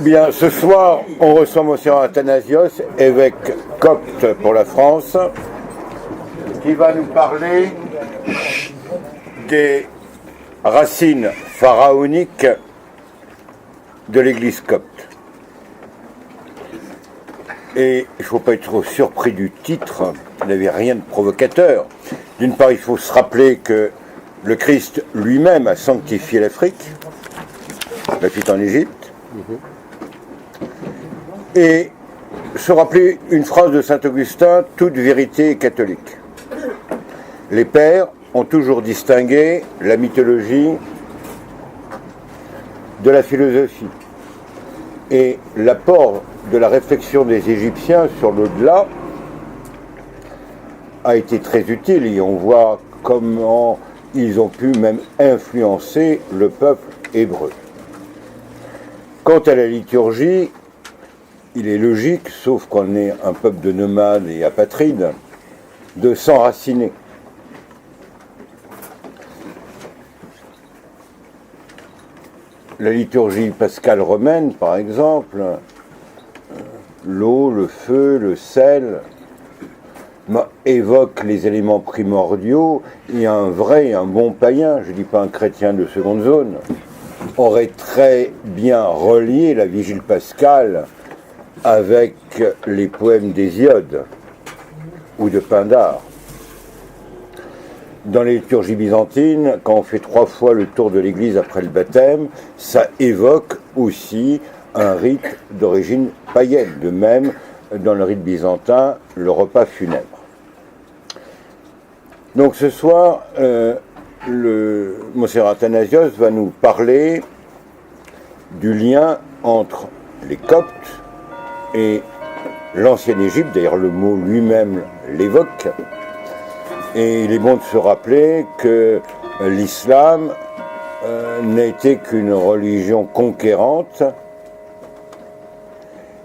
Bien, ce soir, on reçoit Monseigneur Athanasios, évêque copte pour la France, qui va nous parler des racines pharaoniques de l'Église copte. Et il ne faut pas être trop surpris du titre, il n'avait rien de provocateur. D'une part, il faut se rappeler que le Christ lui-même a sanctifié l'Afrique, l'a fait en Égypte, et se rappeler une phrase de saint Augustin, toute vérité est catholique. Les pères ont toujours distingué la mythologie de la philosophie. Et l'apport de la réflexion des Égyptiens sur l'au-delà a été très utile, et on voit comment ils ont pu même influencer le peuple hébreu. Quant à la liturgie, il est logique, sauf qu'on est un peuple de nomades et apatrides, de s'enraciner. La liturgie pascale romaine, par exemple, l'eau, le feu, le sel, évoque les éléments primordiaux, et un vrai, un bon païen, je ne dis pas un chrétien de seconde zone, aurait très bien relié la vigile pascale avec les poèmes d'Hésiode ou de Pindare. Dans les liturgies byzantines, quand on fait 3 fois le tour de l'église après le baptême, ça évoque aussi un rite d'origine païenne. De même, dans le rite byzantin, le repas funèbre. Donc ce soir, le Monseigneur Athanasios va nous parler du lien entre les Coptes et l'ancienne Égypte, d'ailleurs le mot lui-même l'évoque, et il est bon de se rappeler que l'islam n'a été qu'une religion conquérante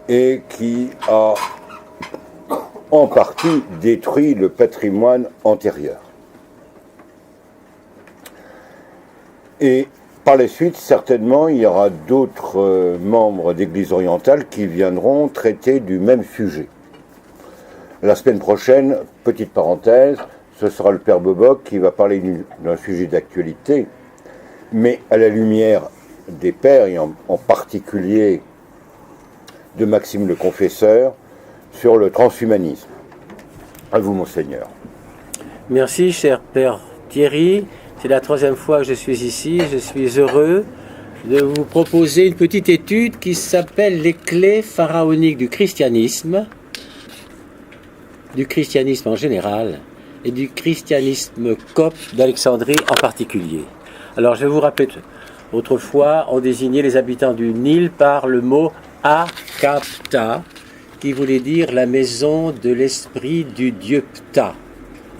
et qui a en partie détruit le patrimoine antérieur. Et par la suite, certainement, il y aura d'autres membres d'Église orientale qui viendront traiter du même sujet. La semaine prochaine, petite parenthèse, ce sera le Père Boboc qui va parler d'un sujet d'actualité, mais à la lumière des pères, et en particulier de Maxime le Confesseur, sur le transhumanisme. À vous, Monseigneur. Merci, cher Père Thierry. C'est la 3e fois que je suis ici. Je suis heureux de vous proposer une petite étude qui s'appelle les clés pharaoniques du christianisme en général, et du christianisme copte d'Alexandrie en particulier. Alors, je vais vous rappeler, autrefois, on désignait les habitants du Nil par le mot Akapta, qui voulait dire la maison de l'esprit du dieu Ptah,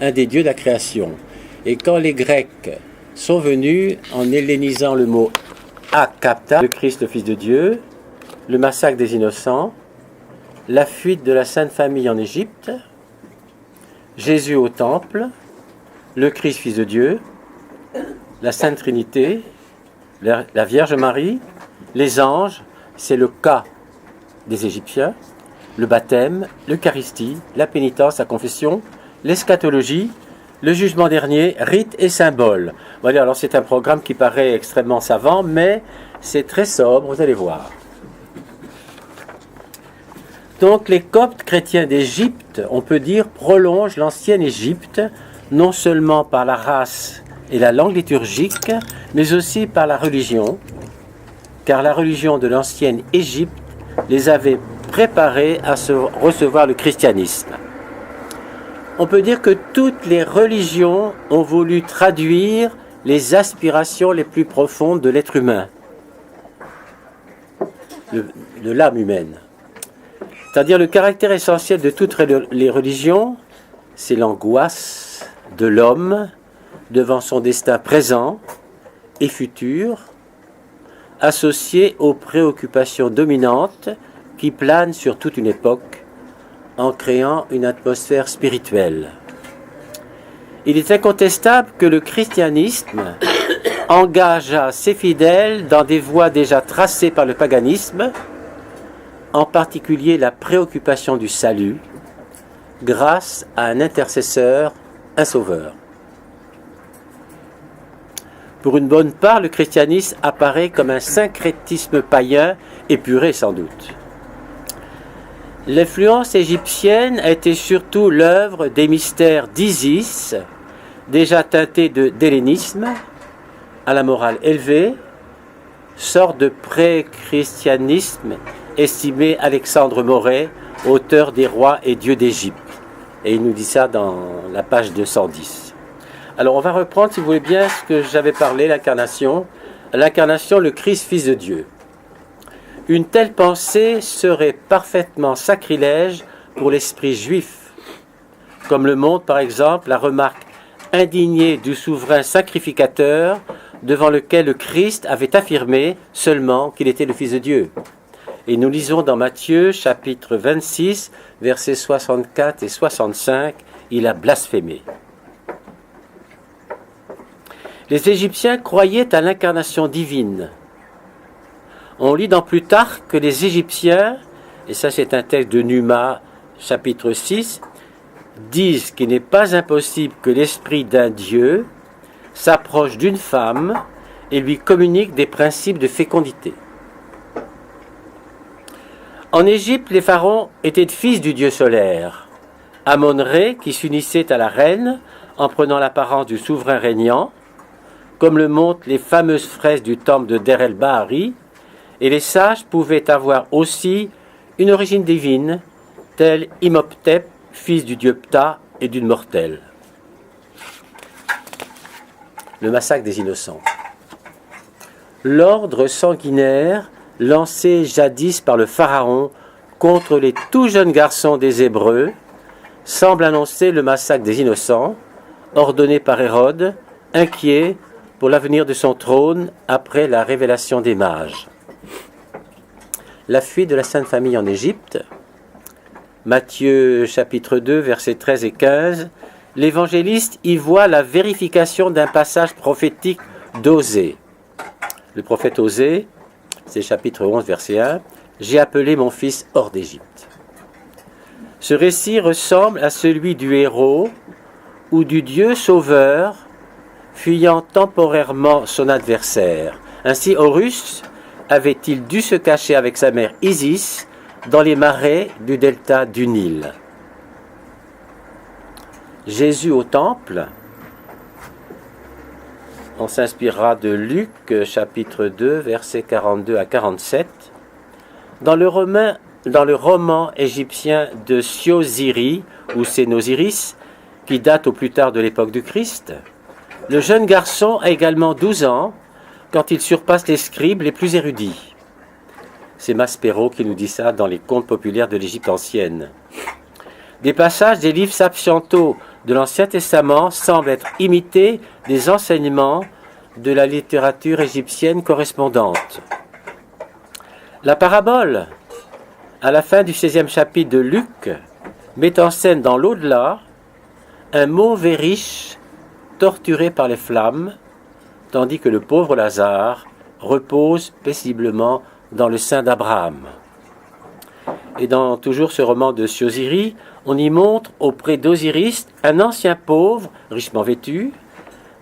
un des dieux de la création. Et quand les Grecs sont venus, en hellénisant le mot Akapta, le Christ, le Fils de Dieu, le massacre des innocents, la fuite de la Sainte Famille en Égypte, Jésus au temple, le Christ, Fils de Dieu, la Sainte Trinité, la Vierge Marie, les anges, c'est le cas des Égyptiens, le baptême, l'Eucharistie, la pénitence, la confession, l'eschatologie, le jugement dernier, rites et symboles. Voilà, alors c'est un programme qui paraît extrêmement savant, mais c'est très sobre, vous allez voir. Donc les Coptes chrétiens d'Égypte, on peut dire, prolongent l'ancienne Égypte, non seulement par la race et la langue liturgique, mais aussi par la religion, car la religion de l'ancienne Égypte les avait préparés à recevoir le christianisme. On peut dire que toutes les religions ont voulu traduire les aspirations les plus profondes de l'être humain, de l'âme humaine. C'est-à-dire le caractère essentiel de toutes les religions, c'est l'angoisse de l'homme devant son destin présent et futur, associé aux préoccupations dominantes qui planent sur toute une époque, en créant une atmosphère spirituelle. Il est incontestable que le christianisme engagea ses fidèles dans des voies déjà tracées par le paganisme, en particulier la préoccupation du salut, grâce à un intercesseur, un sauveur. Pour une bonne part, le christianisme apparaît comme un syncrétisme païen, épuré sans doute. L'influence égyptienne a été surtout l'œuvre des mystères d'Isis, déjà teintés d'hellénisme, à la morale élevée, sorte de pré-christianisme, estimé Alexandre Morey, auteur des rois et dieux d'Égypte. Et il nous dit ça dans la page 210. Alors on va reprendre, si vous voulez bien, ce que j'avais parlé, l'incarnation. L'incarnation, le Christ, Fils de Dieu. Une telle pensée serait parfaitement sacrilège pour l'esprit juif, comme le montre par exemple la remarque indignée du souverain sacrificateur devant lequel le Christ avait affirmé seulement qu'il était le Fils de Dieu. Et nous lisons dans Matthieu chapitre 26, versets 64 et 65, il a blasphémé. Les Égyptiens croyaient à l'incarnation divine. On lit dans Plutarque que les Égyptiens, et ça c'est un texte de Numa, chapitre 6, disent qu'il n'est pas impossible que l'esprit d'un dieu s'approche d'une femme et lui communique des principes de fécondité. En Égypte, les pharaons étaient fils du dieu solaire, Amon-Ré, qui s'unissait à la reine en prenant l'apparence du souverain régnant, comme le montrent les fameuses fresques du temple de Der el-Bahari, et les sages pouvaient avoir aussi une origine divine, tel Imhotep, fils du dieu Ptah et d'une mortelle. Le massacre des innocents. L'ordre sanguinaire lancé jadis par le pharaon contre les tout jeunes garçons des Hébreux semble annoncer le massacre des innocents, ordonné par Hérode, inquiet pour l'avenir de son trône après la révélation des mages. La fuite de la Sainte Famille en Égypte, Matthieu chapitre 2, versets 13 et 15, l'évangéliste y voit la vérification d'un passage prophétique d'Osée. Le prophète Osée, c'est chapitre 11, verset 1, « J'ai appelé mon fils hors d'Égypte ». Ce récit ressemble à celui du héros ou du Dieu sauveur fuyant temporairement son adversaire. Ainsi, Horus avait-il dû se cacher avec sa mère Isis dans les marais du delta du Nil. Jésus au temple, on s'inspirera de Luc, chapitre 2, versets 42 à 47. Dans le roman égyptien de Siosiri, ou Sénosiris, qui date au plus tard de l'époque du Christ, le jeune garçon a également 12 ans quand il surpasse les scribes les plus érudits. C'est Maspero qui nous dit ça dans les contes populaires de l'Égypte ancienne. Des passages des livres saptientaux de l'Ancien Testament semblent être imités des enseignements de la littérature égyptienne correspondante. La parabole, à la fin du 16e chapitre de Luc, met en scène dans l'au-delà un mauvais riche torturé par les flammes, tandis que le pauvre Lazare repose paisiblement dans le sein d'Abraham. Et dans toujours ce roman de Siosiri, on y montre auprès d'Osiris un ancien pauvre, richement vêtu,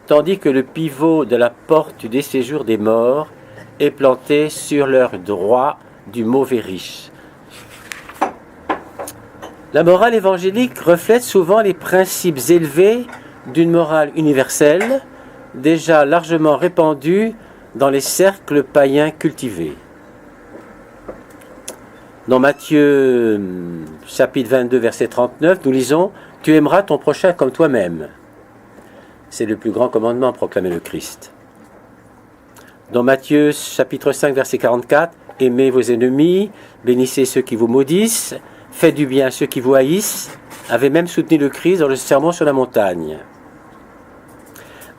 tandis que le pivot de la porte des séjours des morts est planté sur leur droit du mauvais riche. La morale évangélique reflète souvent les principes élevés d'une morale universelle, déjà largement répandue dans les cercles païens cultivés. Dans Matthieu chapitre 22, verset 39, nous lisons « Tu aimeras ton prochain comme toi-même ». C'est le plus grand commandement, proclamait le Christ. Dans Matthieu chapitre 5, verset 44, « Aimez vos ennemis, bénissez ceux qui vous maudissent, faites du bien à ceux qui vous haïssent », avait même soutenu le Christ dans le sermon sur la montagne.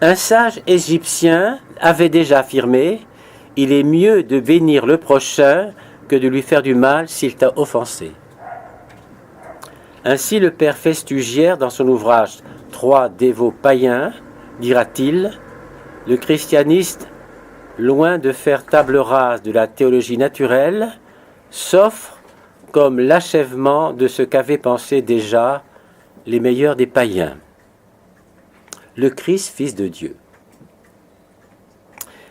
Un sage égyptien avait déjà affirmé « Il est mieux de bénir le prochain que de lui faire du mal s'il t'a offensé. » Ainsi, le père Festugière, dans son ouvrage « Trois dévots païens », dira-t-il, le christianisme, loin de faire table rase de la théologie naturelle, s'offre comme l'achèvement de ce qu'avaient pensé déjà les meilleurs des païens. Le Christ, Fils de Dieu.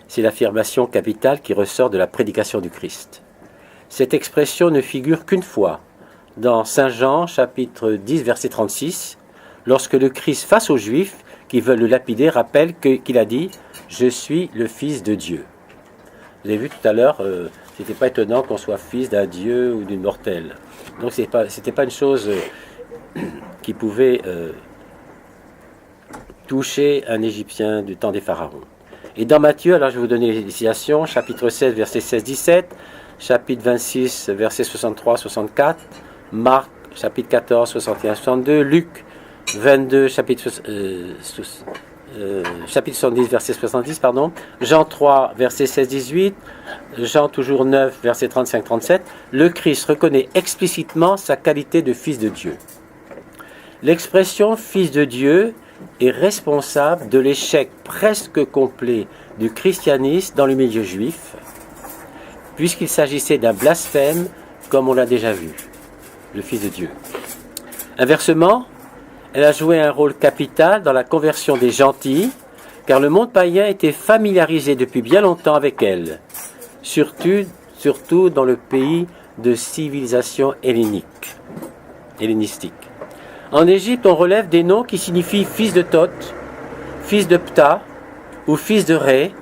C'est l'affirmation capitale qui ressort de la prédication du Christ. Cette expression ne figure qu'une fois, dans Saint Jean, chapitre 10, verset 36, lorsque le Christ, face aux Juifs qui veulent le lapider, rappelle qu'il a dit « Je suis le Fils de Dieu ». Vous avez vu tout à l'heure, c'était pas étonnant qu'on soit fils d'un dieu ou d'une mortelle. Donc c'était pas une chose qui pouvait toucher un Égyptien du temps des pharaons. Et dans Matthieu, alors je vais vous donner les citations, chapitre 16, verset 16-17, chapitre 26, verset 63-64, Marc, chapitre 14, 61-62, Luc 22, chapitre 70, verset 70, pardon, Jean 3, verset 16-18, Jean toujours 9, verset 35-37, le Christ reconnaît explicitement sa qualité de Fils de Dieu. L'expression Fils de Dieu est responsable de l'échec presque complet du christianisme dans le milieu juif, puisqu'il s'agissait d'un blasphème, comme on l'a déjà vu, le Fils de Dieu. Inversement, elle a joué un rôle capital dans la conversion des gentils, car le monde païen était familiarisé depuis bien longtemps avec elle, surtout dans le pays de civilisation hellénistique. En Égypte, on relève des noms qui signifient fils de Thoth, fils de Ptah ou fils de Ré,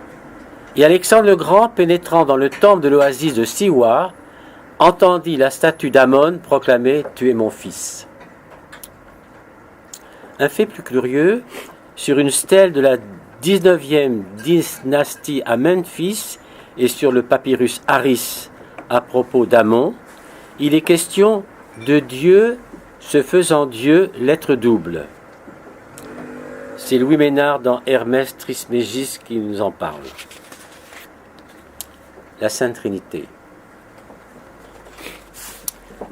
et Alexandre le Grand, pénétrant dans le temple de l'oasis de Siwar, entendit la statue d'Amon proclamer « Tu es mon fils ». Un fait plus curieux, sur une stèle de la 19e dynastie à Memphis et sur le papyrus Harris à propos d'Amon, il est question de Dieu se faisant Dieu, lettre double. C'est Louis Ménard dans Hermès Trismégiste qui nous en parle. La Sainte Trinité.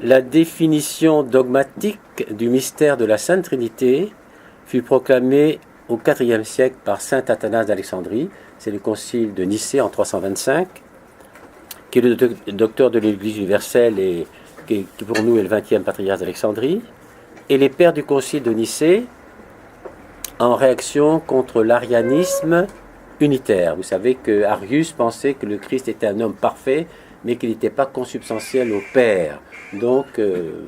La définition dogmatique du mystère de la Sainte Trinité fut proclamée au IVe siècle par saint Athanase d'Alexandrie. C'est le concile de Nicée en 325, qui est le docteur de l'Église universelle et qui pour nous est le 20e patriarche d'Alexandrie, et les pères du concile de Nicée en réaction contre l'arianisme unitaire. Vous savez que Arius pensait que le Christ était un homme parfait, mais qu'il n'était pas consubstantiel au Père. Donc,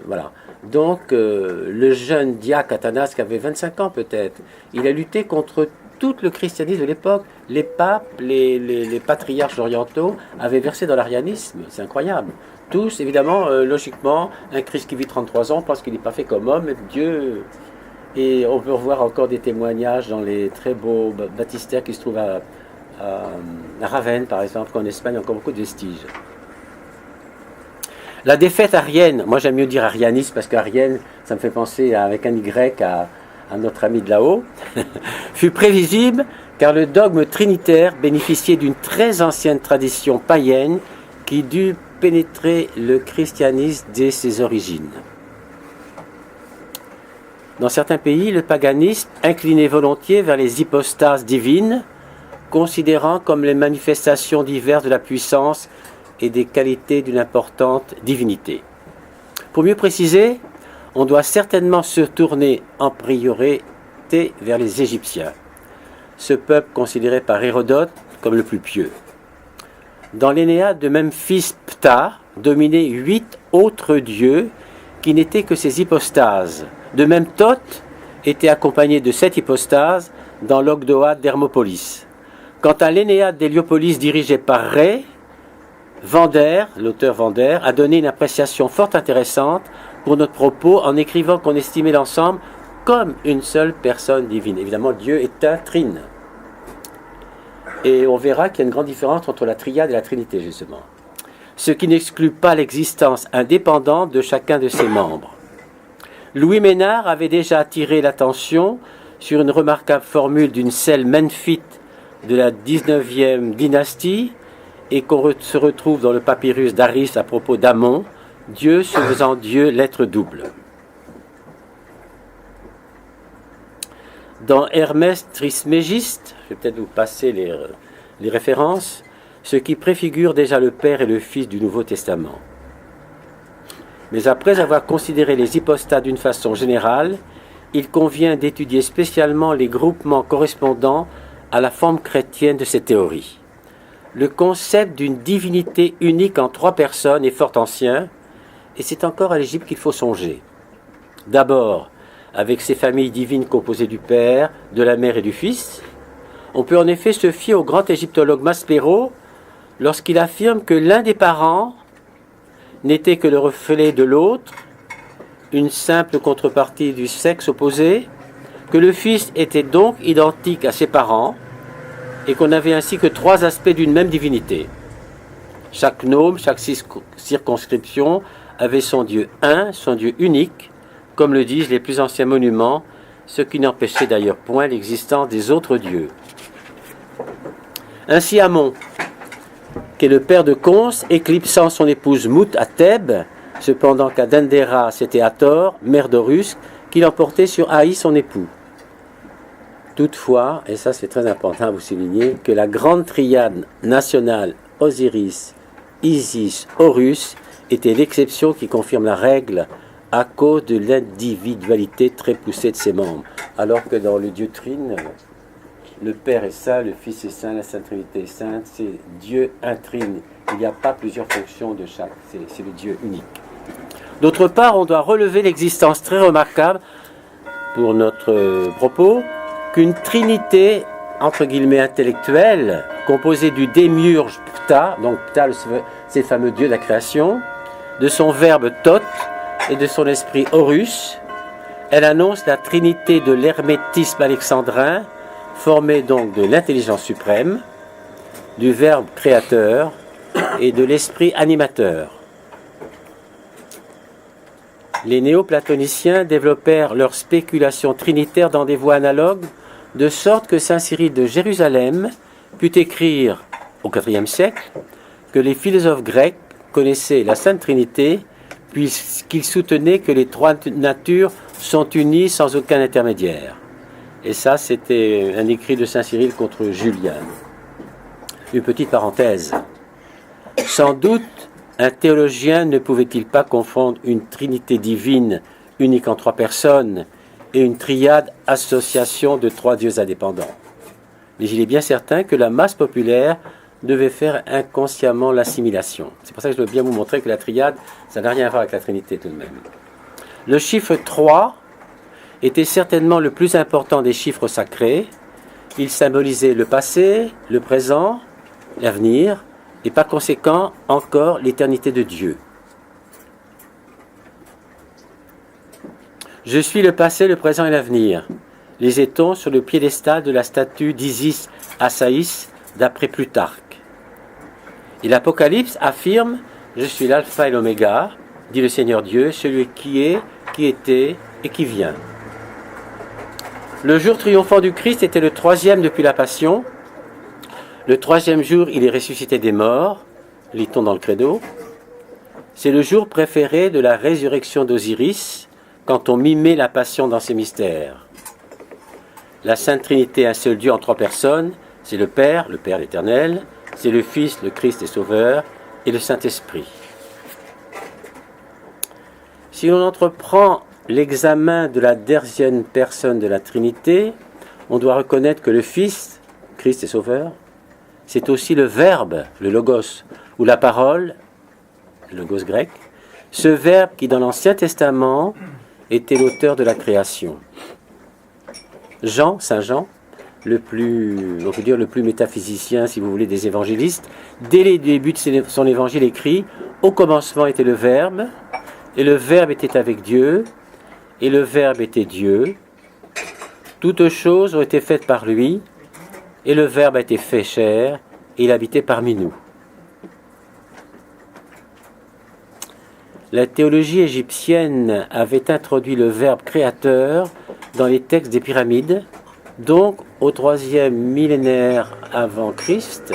voilà. Donc, le jeune diacre Athanase, qui avait 25 ans peut-être, il a lutté contre tout le christianisme de l'époque. Les papes, les patriarches orientaux avaient versé dans l'arianisme. C'est incroyable. Tous, évidemment, logiquement, un Christ qui vit 33 ans pense qu'il n'est pas fait comme homme, Dieu. Et on peut revoir encore des témoignages dans les très beaux baptistères qui se trouvent à Ravenne, par exemple, qu'en Espagne, encore beaucoup de vestiges. La défaite arienne, moi j'aime mieux dire arianiste parce qu'arienne, ça me fait penser avec un Y à notre ami de là-haut, fut prévisible car le dogme trinitaire bénéficiait d'une très ancienne tradition païenne qui dut pénétrer le christianisme dès ses origines. Dans certains pays, le paganisme inclinait volontiers vers les hypostases divines, considérant comme les manifestations diverses de la puissance et des qualités d'une importante divinité. Pour mieux préciser, on doit certainement se tourner en priorité vers les Égyptiens, ce peuple considéré par Hérodote comme le plus pieux. Dans l'Énéade de Memphis, Ptah dominait 8 autres dieux qui n'étaient que ses hypostases. De même, Thoth était accompagné de 7 hypostases dans l'Ogdoade d'Hermopolis. Quant à l'Énéade d'Héliopolis dirigée par Ré, l'auteur Vander, a donné une appréciation fort intéressante pour notre propos en écrivant qu'on estimait l'ensemble comme une seule personne divine. Évidemment, Dieu est un trine. Et on verra qu'il y a une grande différence entre la triade et la trinité, justement. Ce qui n'exclut pas l'existence indépendante de chacun de ses membres. Louis Ménard avait déjà attiré l'attention sur une remarquable formule d'une selle memphite de la 19e dynastie, et qu'on se retrouve dans le papyrus d'Aris à propos d'Amon, Dieu se faisant Dieu, lettre double. Dans Hermès Trismégiste, je vais peut-être vous passer les références, ce qui préfigure déjà le Père et le Fils du Nouveau Testament. Mais après avoir considéré les hypostates d'une façon générale, il convient d'étudier spécialement les groupements correspondant à la forme chrétienne de ces théories. Le concept d'une divinité unique en 3 personnes est fort ancien, et c'est encore à l'Égypte qu'il faut songer. D'abord, avec ces familles divines composées du Père, de la Mère et du Fils, on peut en effet se fier au grand égyptologue Maspero lorsqu'il affirme que l'un des parents n'était que le reflet de l'autre, une simple contrepartie du sexe opposé, que le Fils était donc identique à ses parents, et qu'on n'avait ainsi que 3 aspects d'une même divinité. Chaque nome, chaque circonscription avait son Dieu un, son Dieu unique, comme le disent les plus anciens monuments, ce qui n'empêchait d'ailleurs point l'existence des autres dieux. Ainsi Amon, qui est le père de Cons, éclipsant son épouse Mout à Thèbes, cependant qu'à Dendera c'était Hathor, mère d'Horus, qui l'emportait sur Haï son époux. Toutefois, et ça c'est très important à vous souligner, que la grande triade nationale Osiris, Isis, Horus était l'exception qui confirme la règle à cause de l'individualité très poussée de ses membres. Alors que dans le Dieu Trine, le Père est saint, le Fils est saint, la Sainte Trinité est sainte, c'est Dieu intrine. Il n'y a pas plusieurs fonctions de chaque, c'est le Dieu unique. D'autre part, on doit relever l'existence très remarquable, pour notre propos, qu'une trinité, entre guillemets, intellectuelle, composée du démiurge Ptah, donc Ptah, c'est le fameux Dieu de la création, de son verbe Thoth et de son esprit Horus. Elle annonce la trinité de l'hermétisme alexandrin, formée donc de l'intelligence suprême, du verbe créateur et de l'esprit animateur. Les néoplatoniciens développèrent leur spéculation trinitaire dans des voies analogues, de sorte que saint Cyril de Jérusalem put écrire au IVe siècle que les philosophes grecs connaissaient la Sainte Trinité, puisqu'ils soutenaient que les 3 natures sont unies sans aucun intermédiaire. Et ça, c'était un écrit de saint Cyril contre Julien. Une petite parenthèse. Sans doute, un théologien ne pouvait-il pas confondre une trinité divine unique en 3 personnes et une triade association de 3 dieux indépendants. Mais il est bien certain que la masse populaire devait faire inconsciemment l'assimilation. C'est pour ça que je veux bien vous montrer que la triade, ça n'a rien à voir avec la Trinité tout de même. Le chiffre 3 était certainement le plus important des chiffres sacrés. Il symbolisait le passé, le présent, l'avenir, et par conséquent encore l'éternité de Dieu. Je suis le passé, le présent et l'avenir, lisait-on sur le piédestal de la statue d'Isis Assaïs d'après Plutarque. Et l'Apocalypse affirme « Je suis l'alpha et l'oméga, dit le Seigneur Dieu, celui qui est, qui était et qui vient ». Le jour triomphant du Christ était le 3e depuis la Passion. Le 3e jour, il est ressuscité des morts, lit-on dans le Credo. C'est le jour préféré de la résurrection d'Osiris, quand on mimait la Passion dans ses mystères. La Sainte Trinité, un seul Dieu en 3 personnes, c'est le Père l'Éternel, c'est le Fils, le Christ et Sauveur, et le Saint-Esprit. Si l'on entreprend l'examen de la deuxième personne de la Trinité, on doit reconnaître que le Fils, Christ et Sauveur, c'est aussi le Verbe, le Logos, ou la parole, le Logos grec, ce Verbe qui dans l'Ancien Testament était l'auteur de la création. Saint Jean, on peut dire le plus métaphysicien, si vous voulez, des évangélistes, dès les débuts de son évangile écrit, au commencement était le Verbe, et le Verbe était avec Dieu, et le Verbe était Dieu. Toutes choses ont été faites par lui, et le Verbe a été fait chair, et il habitait parmi nous. La théologie égyptienne avait introduit le verbe créateur dans les textes des pyramides, donc au 3e millénaire avant Christ,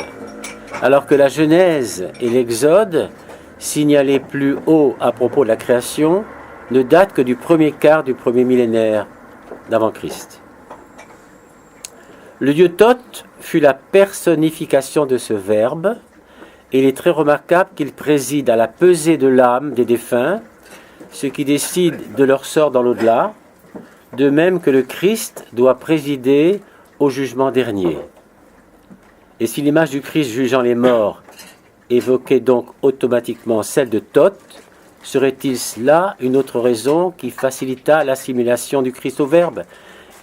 alors que la Genèse et l'Exode, signalés plus haut à propos de la création, ne datent que du premier quart du 1er millénaire d'avant Christ. Le dieu Thoth fut la personnification de ce verbe, et il est très remarquable qu'il préside à la pesée de l'âme des défunts, ce qui décide de leur sort dans l'au-delà, de même que le Christ doit présider au jugement dernier. Et si l'image du Christ jugeant les morts évoquait donc automatiquement celle de Thoth, serait-il là une autre raison qui facilita l'assimilation du Christ au Verbe?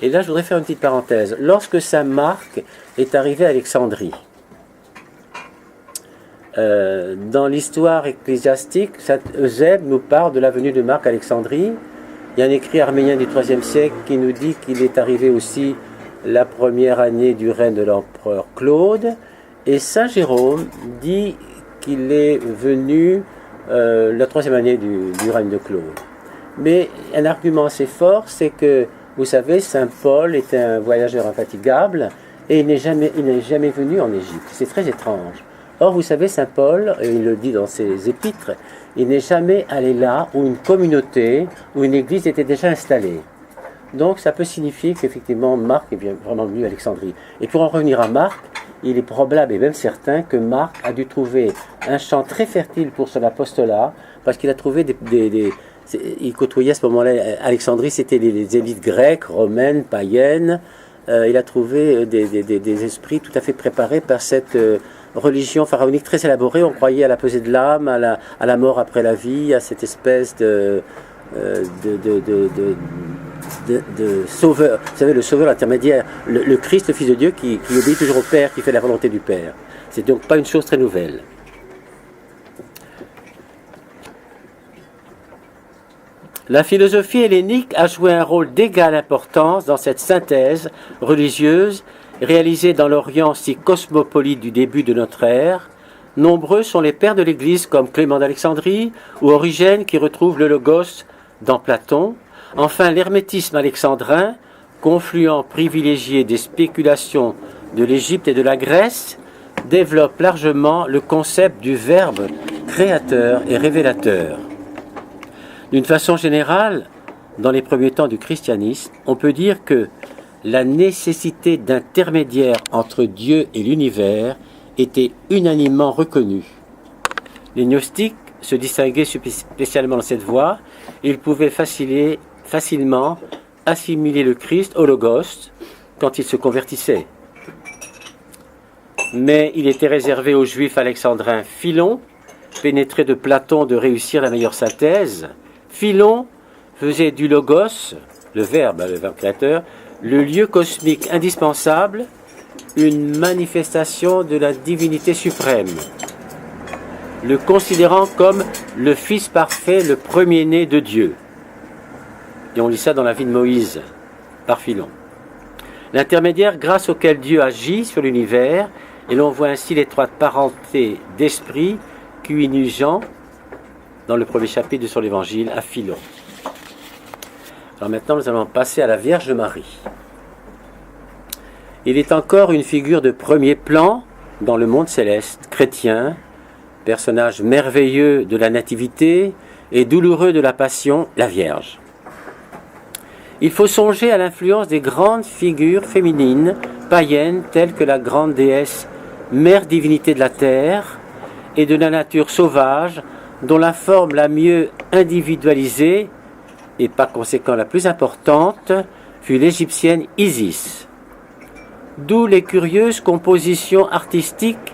Et là, je voudrais faire une petite parenthèse. Lorsque saint Marc est arrivé à Alexandrie, dans l'histoire ecclésiastique, saint Eusèbe nous parle de la venue de Marc à Alexandrie. Il y a un écrit arménien du IIIe siècle qui nous dit qu'il est arrivé aussi la première année du règne de l'empereur Claude. Et saint Jérôme dit qu'il est venu la troisième année du règne de Claude. Mais un argument assez fort, c'est que, vous savez, saint Paul était un voyageur infatigable et il n'est jamais venu en Égypte. C'est très étrange. Or, vous savez, saint Paul, et il le dit dans ses épîtres, il n'est jamais allé là où une communauté, où une église était déjà installée. Donc, ça peut signifier qu'effectivement, Marc est bien vraiment venu à Alexandrie. Et pour en revenir à Marc, il est probable et même certain que Marc a dû trouver un champ très fertile pour son apostolat, parce qu'il a trouvé il côtoyait à ce moment-là, Alexandrie, c'était les élites grecques, romaines, païennes. Il a trouvé des esprits tout à fait préparés par cette religion pharaonique très élaborée. On croyait à la pesée de l'âme, à la mort après la vie, à cette espèce de sauveur. Vous savez, le sauveur, l'intermédiaire, le Christ, le Fils de Dieu, qui obéit toujours au Père, qui fait la volonté du Père. C'est donc pas une chose très nouvelle. La philosophie hellénique a joué un rôle d'égale importance dans cette synthèse religieuse réalisée dans l'Orient si cosmopolite du début de notre ère. Nombreux sont les pères de l'Église comme Clément d'Alexandrie ou Origène qui retrouvent le Logos dans Platon. Enfin, l'hermétisme alexandrin, confluent privilégié des spéculations de l'Égypte et de la Grèce, développe largement le concept du Verbe créateur et révélateur. D'une façon générale, dans les premiers temps du christianisme, on peut dire que la nécessité d'intermédiaire entre Dieu et l'univers était unanimement reconnue. Les gnostiques se distinguaient spécialement dans cette voie. Ils pouvaient facilement assimiler le Christ au Logos quand il se convertissait. Mais il était réservé au juif alexandrin Philon, pénétré de Platon, de réussir la meilleure synthèse. Philon faisait du Logos, le verbe créateur, le lieu cosmique indispensable, une manifestation de la divinité suprême, le considérant comme le Fils parfait, le premier-né de Dieu. Et on lit ça dans la vie de Moïse, par Philon. L'intermédiaire grâce auquel Dieu agit sur l'univers, et l'on voit ainsi l'étroite parenté d'esprit qu'unit Jean, dans le premier chapitre de son évangile, à Philon. Alors maintenant, nous allons passer à la Vierge Marie. Il est encore une figure de premier plan dans le monde céleste, chrétien, personnage merveilleux de la nativité et douloureux de la passion, la Vierge. Il faut songer à l'influence des grandes figures féminines, païennes, telles que la grande déesse, mère divinité de la terre et de la nature sauvage, dont la forme la mieux individualisée, et par conséquent la plus importante, fut l'égyptienne Isis. D'où les curieuses compositions artistiques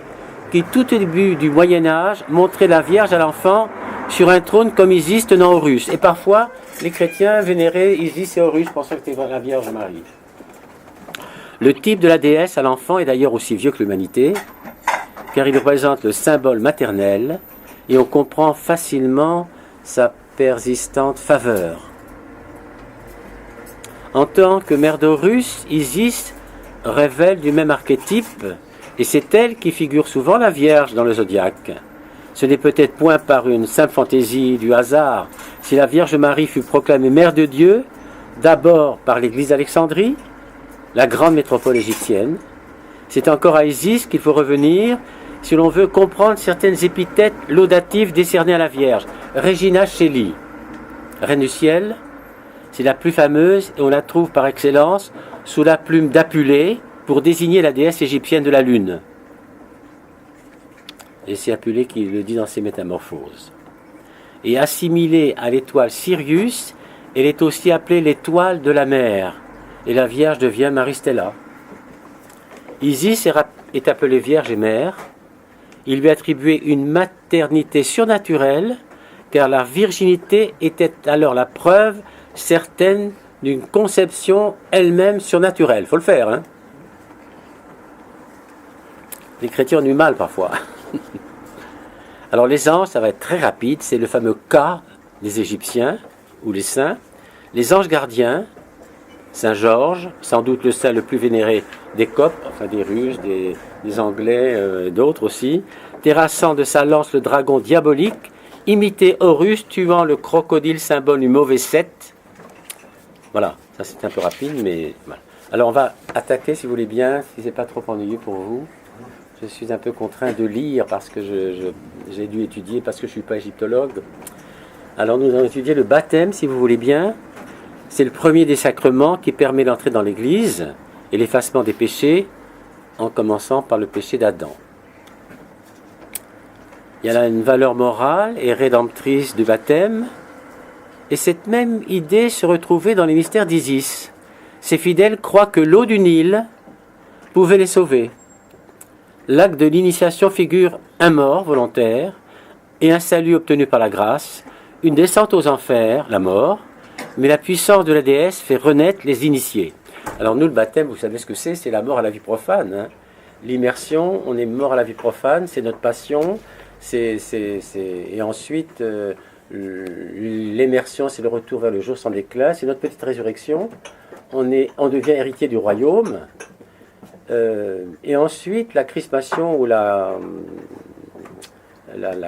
qui, tout au début du Moyen-Âge, montraient la Vierge à l'enfant sur un trône comme Isis tenant Horus. Et parfois, les chrétiens vénéraient Isis et Horus, pensant que c'était la Vierge Marie. Le type de la déesse à l'enfant est d'ailleurs aussi vieux que l'humanité, car il représente le symbole maternel, et on comprend facilement sa persistante faveur. En tant que mère d'Horus, Isis révèle du même archétype, et c'est elle qui figure souvent la Vierge dans le zodiaque. Ce n'est peut-être point par une simple fantaisie du hasard si la Vierge Marie fut proclamée mère de Dieu, d'abord par l'Église d'Alexandrie, la grande métropole égyptienne. C'est encore à Isis qu'il faut revenir si l'on veut comprendre certaines épithètes laudatives décernées à la Vierge. Regina Coeli, Reine du ciel, c'est la plus fameuse et on la trouve par excellence sous la plume d'Apulée pour désigner la déesse égyptienne de la lune. Et c'est Apulée qui le dit dans ses Métamorphoses. et assimilée à l'étoile Sirius, elle est aussi appelée l'étoile de la mer. Et la Vierge devient Marie-Stella. Isis est appelée Vierge et Mère. Il lui est attribué une maternité surnaturelle, car la virginité était alors la preuve certaine d'une conception elle-même surnaturelle. Il faut le faire, hein. Les chrétiens ont du mal parfois. Alors les anges, ça va être très rapide, c'est le fameux cas des Égyptiens, ou les saints. Les anges gardiens, Saint Georges, sans doute le saint le plus vénéré des Coptes, enfin des Russes, des Anglais et d'autres aussi, terrassant de sa lance le dragon diabolique, imité Horus, tuant le crocodile, symbole du mauvais Seth. Voilà, ça c'est un peu rapide, mais voilà. Alors on va attaquer, si vous voulez bien, si c'est pas trop ennuyeux pour vous. Je suis un peu contraint de lire parce que j'ai dû étudier, parce que je ne suis pas égyptologue. Alors nous allons étudier le baptême, si vous voulez bien. C'est le premier des sacrements qui permet l'entrée dans l'Église et l'effacement des péchés, en commençant par le péché d'Adam. Il y a là une valeur morale et rédemptrice du baptême, et cette même idée se retrouvait dans les mystères d'Isis. Ces fidèles croient que l'eau du Nil pouvait les sauver. L'acte de l'initiation figure un mort volontaire et un salut obtenu par la grâce, une descente aux enfers, la mort, mais la puissance de la déesse fait renaître les initiés. Alors nous, le baptême, vous savez ce que c'est la mort à la vie profane. Hein. L'immersion, on est mort à la vie profane, c'est notre passion, et ensuite l'immersion, c'est le retour vers le jour sans éclat, c'est notre petite résurrection, on devient héritier du royaume. Et ensuite, la crispation ou la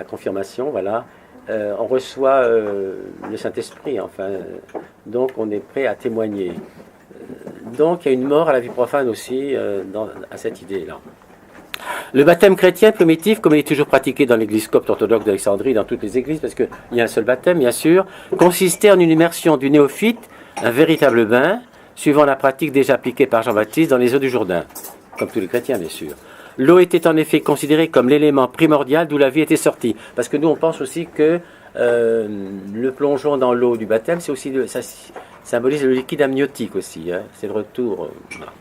confirmation, voilà, on reçoit le Saint-Esprit, enfin, donc on est prêt à témoigner. Donc il y a une mort à la vie profane aussi à cette idée-là. Le baptême chrétien primitif, comme il est toujours pratiqué dans l'église copte orthodoxe d'Alexandrie, dans toutes les églises, parce qu'il y a un seul baptême, bien sûr, consistait en une immersion du néophyte, un véritable bain, suivant la pratique déjà appliquée par Jean-Baptiste dans les eaux du Jourdain, comme tous les chrétiens, bien sûr. L'eau était en effet considérée comme l'élément primordial d'où la vie était sortie. Parce que nous, on pense aussi que le plongeon dans l'eau du baptême, c'est aussi ça symbolise le liquide amniotique aussi. Hein, c'est le retour. Voilà.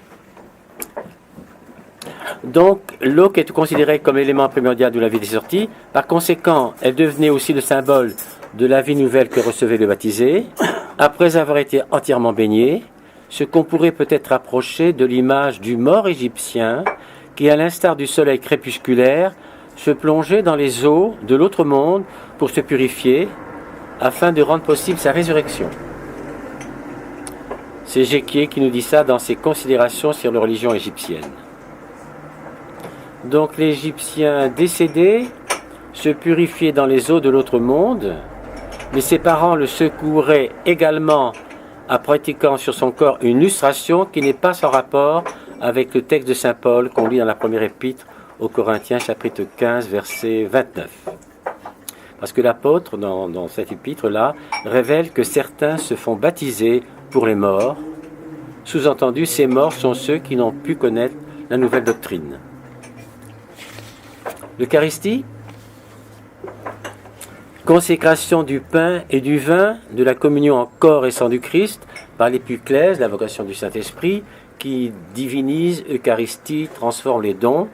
Donc, l'eau qui est considérée comme l'élément primordial d'où la vie était sortie, par conséquent, elle devenait aussi le symbole de la vie nouvelle que recevait le baptisé, après avoir été entièrement baigné, ce qu'on pourrait peut-être approcher de l'image du mort égyptien, qui, à l'instar du soleil crépusculaire, se plongeait dans les eaux de l'autre monde pour se purifier, afin de rendre possible sa résurrection. C'est Jéquier qui nous dit ça dans ses considérations sur la religion égyptienne. Donc l'Égyptien décédé se purifiait dans les eaux de l'autre monde, mais ses parents le secouraient également en pratiquant sur son corps une lustration qui n'est pas sans rapport avec le texte de saint Paul qu'on lit dans la première épître aux Corinthiens, chapitre 15, verset 29. Parce que l'apôtre, dans cette épître-là, révèle que certains se font baptiser pour les morts. Sous-entendu, ces morts sont ceux qui n'ont pu connaître la nouvelle doctrine. L'Eucharistie, consécration du pain et du vin, de la communion en corps et sang du Christ, par l'épiclèse, l'invocation du Saint-Esprit, qui divinise, Eucharistie, transforme les dons.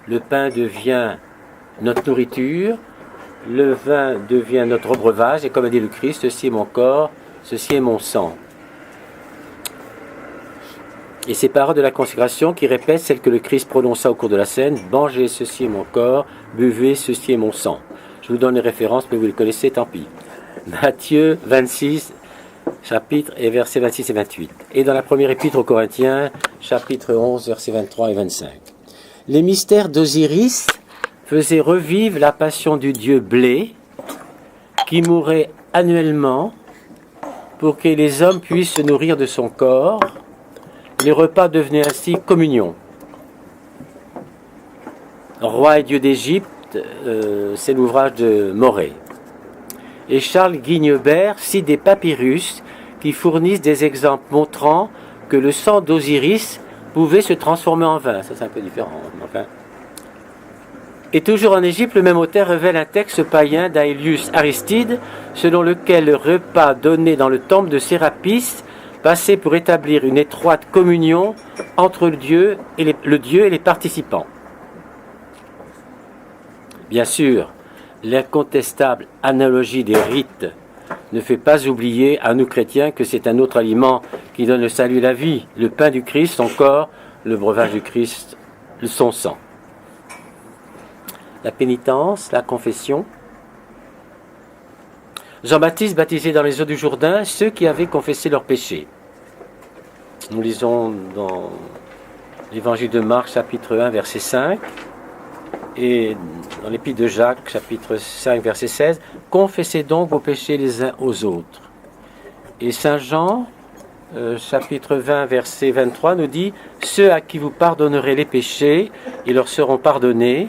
Le pain devient notre nourriture, le vin devient notre breuvage, et comme a dit le Christ, ceci est mon corps, ceci est mon sang. Et ces paroles de la consécration qui répètent celles que le Christ prononça au cours de la scène, « Mangez, ceci est mon corps, buvez, ceci est mon sang ». Je vous donne les références, mais vous les connaissez, tant pis. Matthieu 26, chapitre et versets 26 et 28. Et dans la première épître aux Corinthiens, chapitre 11, versets 23 et 25. Les mystères d'Osiris faisaient revivre la passion du dieu Blé, qui mourait annuellement pour que les hommes puissent se nourrir de son corps. Les repas devenaient ainsi communion. Roi et Dieu d'Égypte, c'est l'ouvrage de Morée. Et Charles Guignebert cite des papyrus qui fournissent des exemples montrant que le sang d'Osiris pouvait se transformer en vin. Ça, c'est un peu différent. Enfin. Et toujours en Égypte, le même auteur révèle un texte païen d'Aelius Aristide, selon lequel le repas donné dans le temple de Sérapis passait pour établir une étroite communion entre le Dieu et les participants. Bien sûr, l'incontestable analogie des rites ne fait pas oublier à nous chrétiens que c'est un autre aliment qui donne le salut et la vie, le pain du Christ, son corps, le breuvage du Christ, son sang. La pénitence, la confession. Jean-Baptiste baptisait dans les eaux du Jourdain ceux qui avaient confessé leurs péchés. Nous lisons dans l'évangile de Marc, chapitre 1, verset 5, et dans l'épître de Jacques, chapitre 5, verset 16, « Confessez donc vos péchés les uns aux autres. » Et Saint Jean, chapitre 20, verset 23, nous dit « Ceux à qui vous pardonnerez les péchés, ils leur seront pardonnés,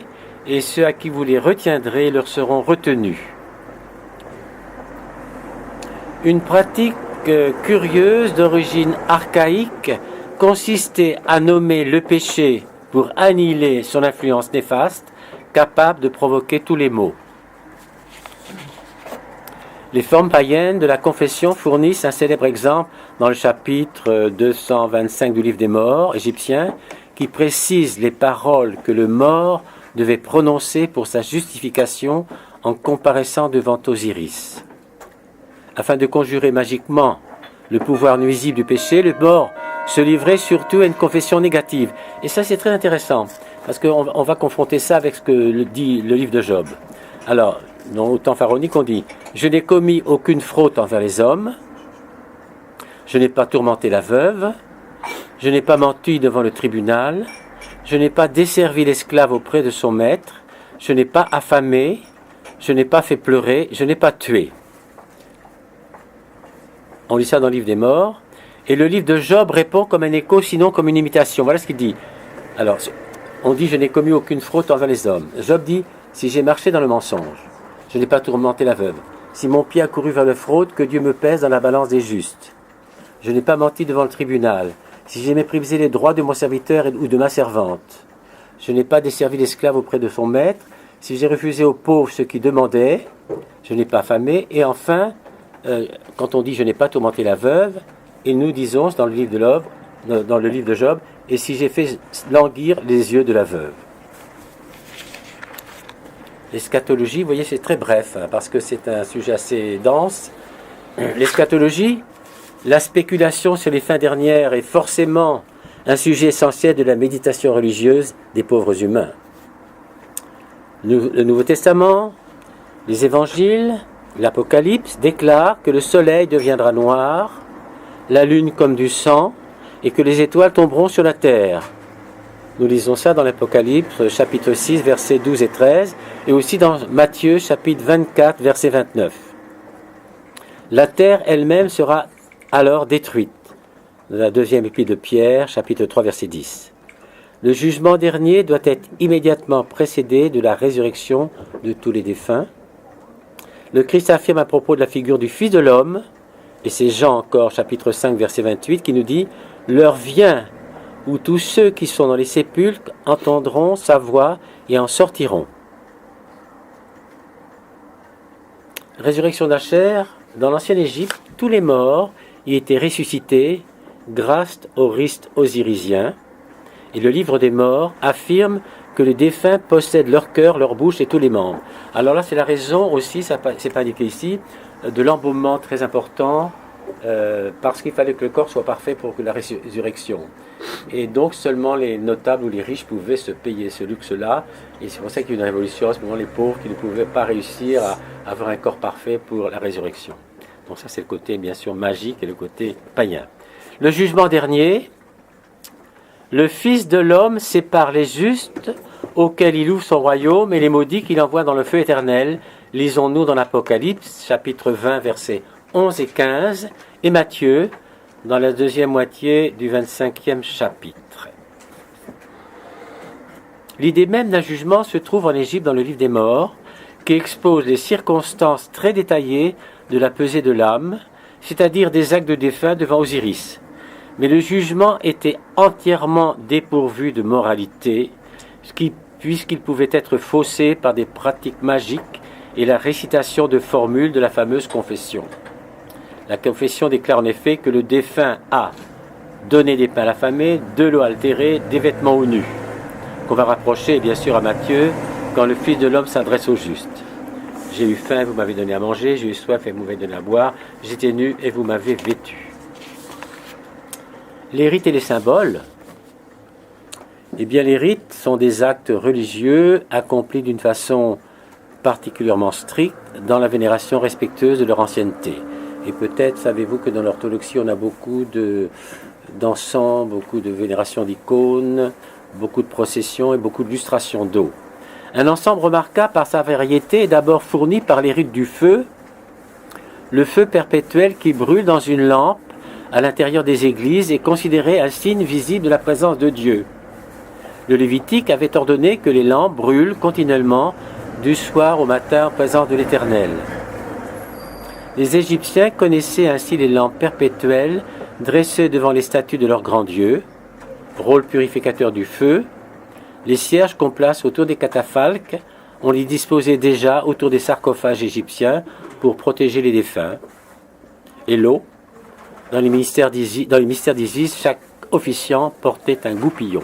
et ceux à qui vous les retiendrez, ils leur seront retenus. » Une pratique curieuse d'origine archaïque consistait à nommer le péché pour annihiler son influence néfaste, capable de provoquer tous les maux. Les formes païennes de la confession fournissent un célèbre exemple dans le chapitre 225 du livre des morts égyptien, qui précise les paroles que le mort devait prononcer pour sa justification en comparaissant devant Osiris. Afin de conjurer magiquement le pouvoir nuisible du péché, le mort se livrait surtout à une confession négative. Et ça, c'est très intéressant, parce qu'on va confronter ça avec ce que dit le livre de Job. Alors, dans le temps pharaonique, on dit « Je n'ai commis aucune fraude envers les hommes, je n'ai pas tourmenté la veuve, je n'ai pas menti devant le tribunal, je n'ai pas desservi l'esclave auprès de son maître, je n'ai pas affamé, je n'ai pas fait pleurer, je n'ai pas tué. » On lit ça dans le livre des morts. Et le livre de Job répond comme un écho, sinon comme une imitation. Voilà ce qu'il dit. Alors, on dit « Je n'ai commis aucune fraude envers les hommes ». Job dit « Si j'ai marché dans le mensonge, je n'ai pas tourmenté la veuve. Si mon pied a couru vers la fraude, que Dieu me pèse dans la balance des justes. Je n'ai pas menti devant le tribunal. Si j'ai méprisé les droits de mon serviteur ou de ma servante. Je n'ai pas desservi l'esclave auprès de son maître. Si j'ai refusé aux pauvres ce qu'ils demandaient, je n'ai pas affamé. Et enfin, quand on dit « Je n'ai pas tourmenté la veuve », et nous disons dans le livre de Job, « Et si j'ai fait languir les yeux de la veuve ». L'eschatologie, vous voyez, c'est très bref, parce que c'est un sujet assez dense. L'eschatologie, la spéculation sur les fins dernières est forcément un sujet essentiel de la méditation religieuse des pauvres humains. Le Nouveau Testament, les évangiles, l'Apocalypse déclarent que le soleil deviendra noir, la lune comme du sang, et que les étoiles tomberont sur la terre. Nous lisons ça dans l'Apocalypse, chapitre 6, versets 12 et 13, et aussi dans Matthieu, chapitre 24, verset 29. La terre elle-même sera alors détruite. Dans la deuxième épître de Pierre, chapitre 3, verset 10. Le jugement dernier doit être immédiatement précédé de la résurrection de tous les défunts. Le Christ affirme à propos de la figure du Fils de l'homme, et c'est Jean encore, chapitre 5, verset 28, qui nous dit « L'heure vient où tous ceux qui sont dans les sépulcres entendront sa voix et en sortiront. » Résurrection de la chair, dans l'ancienne Égypte, tous les morts y étaient ressuscités grâce au rite osirisien, et le livre des morts affirme que les défunts possèdent leur cœur, leur bouche et tous les membres. Alors là, c'est la raison aussi, c'est pas indiqué ici, de l'embaumement très important, parce qu'il fallait que le corps soit parfait pour la résurrection. Et donc seulement les notables ou les riches pouvaient se payer ce luxe-là, et c'est pour ça qu'il y a eu une révolution, à ce moment les pauvres qui ne pouvaient pas réussir à avoir un corps parfait pour la résurrection. Donc ça c'est le côté bien sûr magique et le côté païen. Le jugement dernier, le Fils de l'homme sépare les justes auxquels il ouvre son royaume et les maudits qu'il envoie dans le feu éternel. Lisons-nous dans l'Apocalypse, chapitre 20, versets 11 et 15, et Matthieu, dans la deuxième moitié du 25e chapitre. L'idée même d'un jugement se trouve en Égypte dans le livre des morts, qui expose les circonstances très détaillées de la pesée de l'âme, c'est-à-dire des actes de défunts devant Osiris. Mais le jugement était entièrement dépourvu de moralité, ce qui puisqu'il pouvait être faussé par des pratiques magiques et la récitation de formules de la fameuse confession. La confession déclare en effet que le défunt a donné des pains à l'affamé, de l'eau altérée, des vêtements aux nus, qu'on va rapprocher bien sûr à Matthieu quand le Fils de l'homme s'adresse aux justes. J'ai eu faim, vous m'avez donné à manger, j'ai eu soif et vous m'avez donné à boire, j'étais nu et vous m'avez vêtu. Les rites et les symboles, eh bien les rites sont des actes religieux accomplis d'une façon particulièrement stricte dans la vénération respectueuse de leur ancienneté. Et peut-être savez-vous que dans l'orthodoxie on a beaucoup d'encens, beaucoup de vénération d'icônes, beaucoup de processions et beaucoup de lustrations d'eau. Un ensemble remarquable par sa variété est d'abord fourni par les rites du feu, le feu perpétuel qui brûle dans une lampe à l'intérieur des églises est considéré un signe visible de la présence de Dieu. Le Lévitique avait ordonné que les lampes brûlent continuellement du soir au matin en présence de l'Éternel. Les Égyptiens connaissaient ainsi les lampes perpétuelles dressées devant les statues de leur grand Dieu, rôle purificateur du feu. Les cierges qu'on place autour des catafalques, on les disposait déjà autour des sarcophages égyptiens pour protéger les défunts. Et l'eau, dans les mystères d'Isis, chaque officiant portait un goupillon.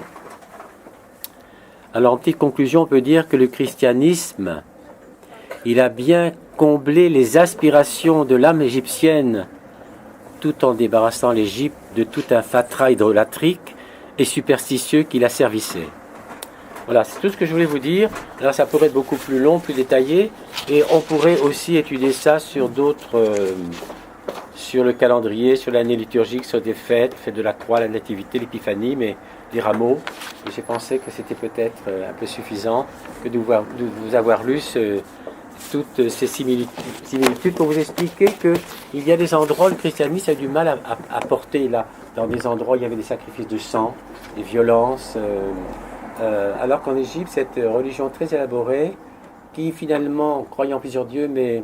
Alors en petite conclusion, on peut dire que le christianisme, il a bien comblé les aspirations de l'âme égyptienne tout en débarrassant l'Égypte de tout un fatras idolâtrique et superstitieux qui la servissait. Voilà, c'est tout ce que je voulais vous dire. Alors ça pourrait être beaucoup plus long, plus détaillé, et on pourrait aussi étudier ça sur d'autres, sur le calendrier, sur l'année liturgique, sur des fêtes, fête de la croix, la nativité, l'épiphanie, mais les rameaux. Et j'ai pensé que c'était peut-être un peu suffisant que de vous avoir lu toutes ces similitudes pour vous expliquer qu'il y a des endroits où le christianisme a du mal à porter. Là, dans des endroits où il y avait des sacrifices de sang, des violences. Alors qu'en Égypte, cette religion très élaborée, qui finalement, croyant en plusieurs dieux, mais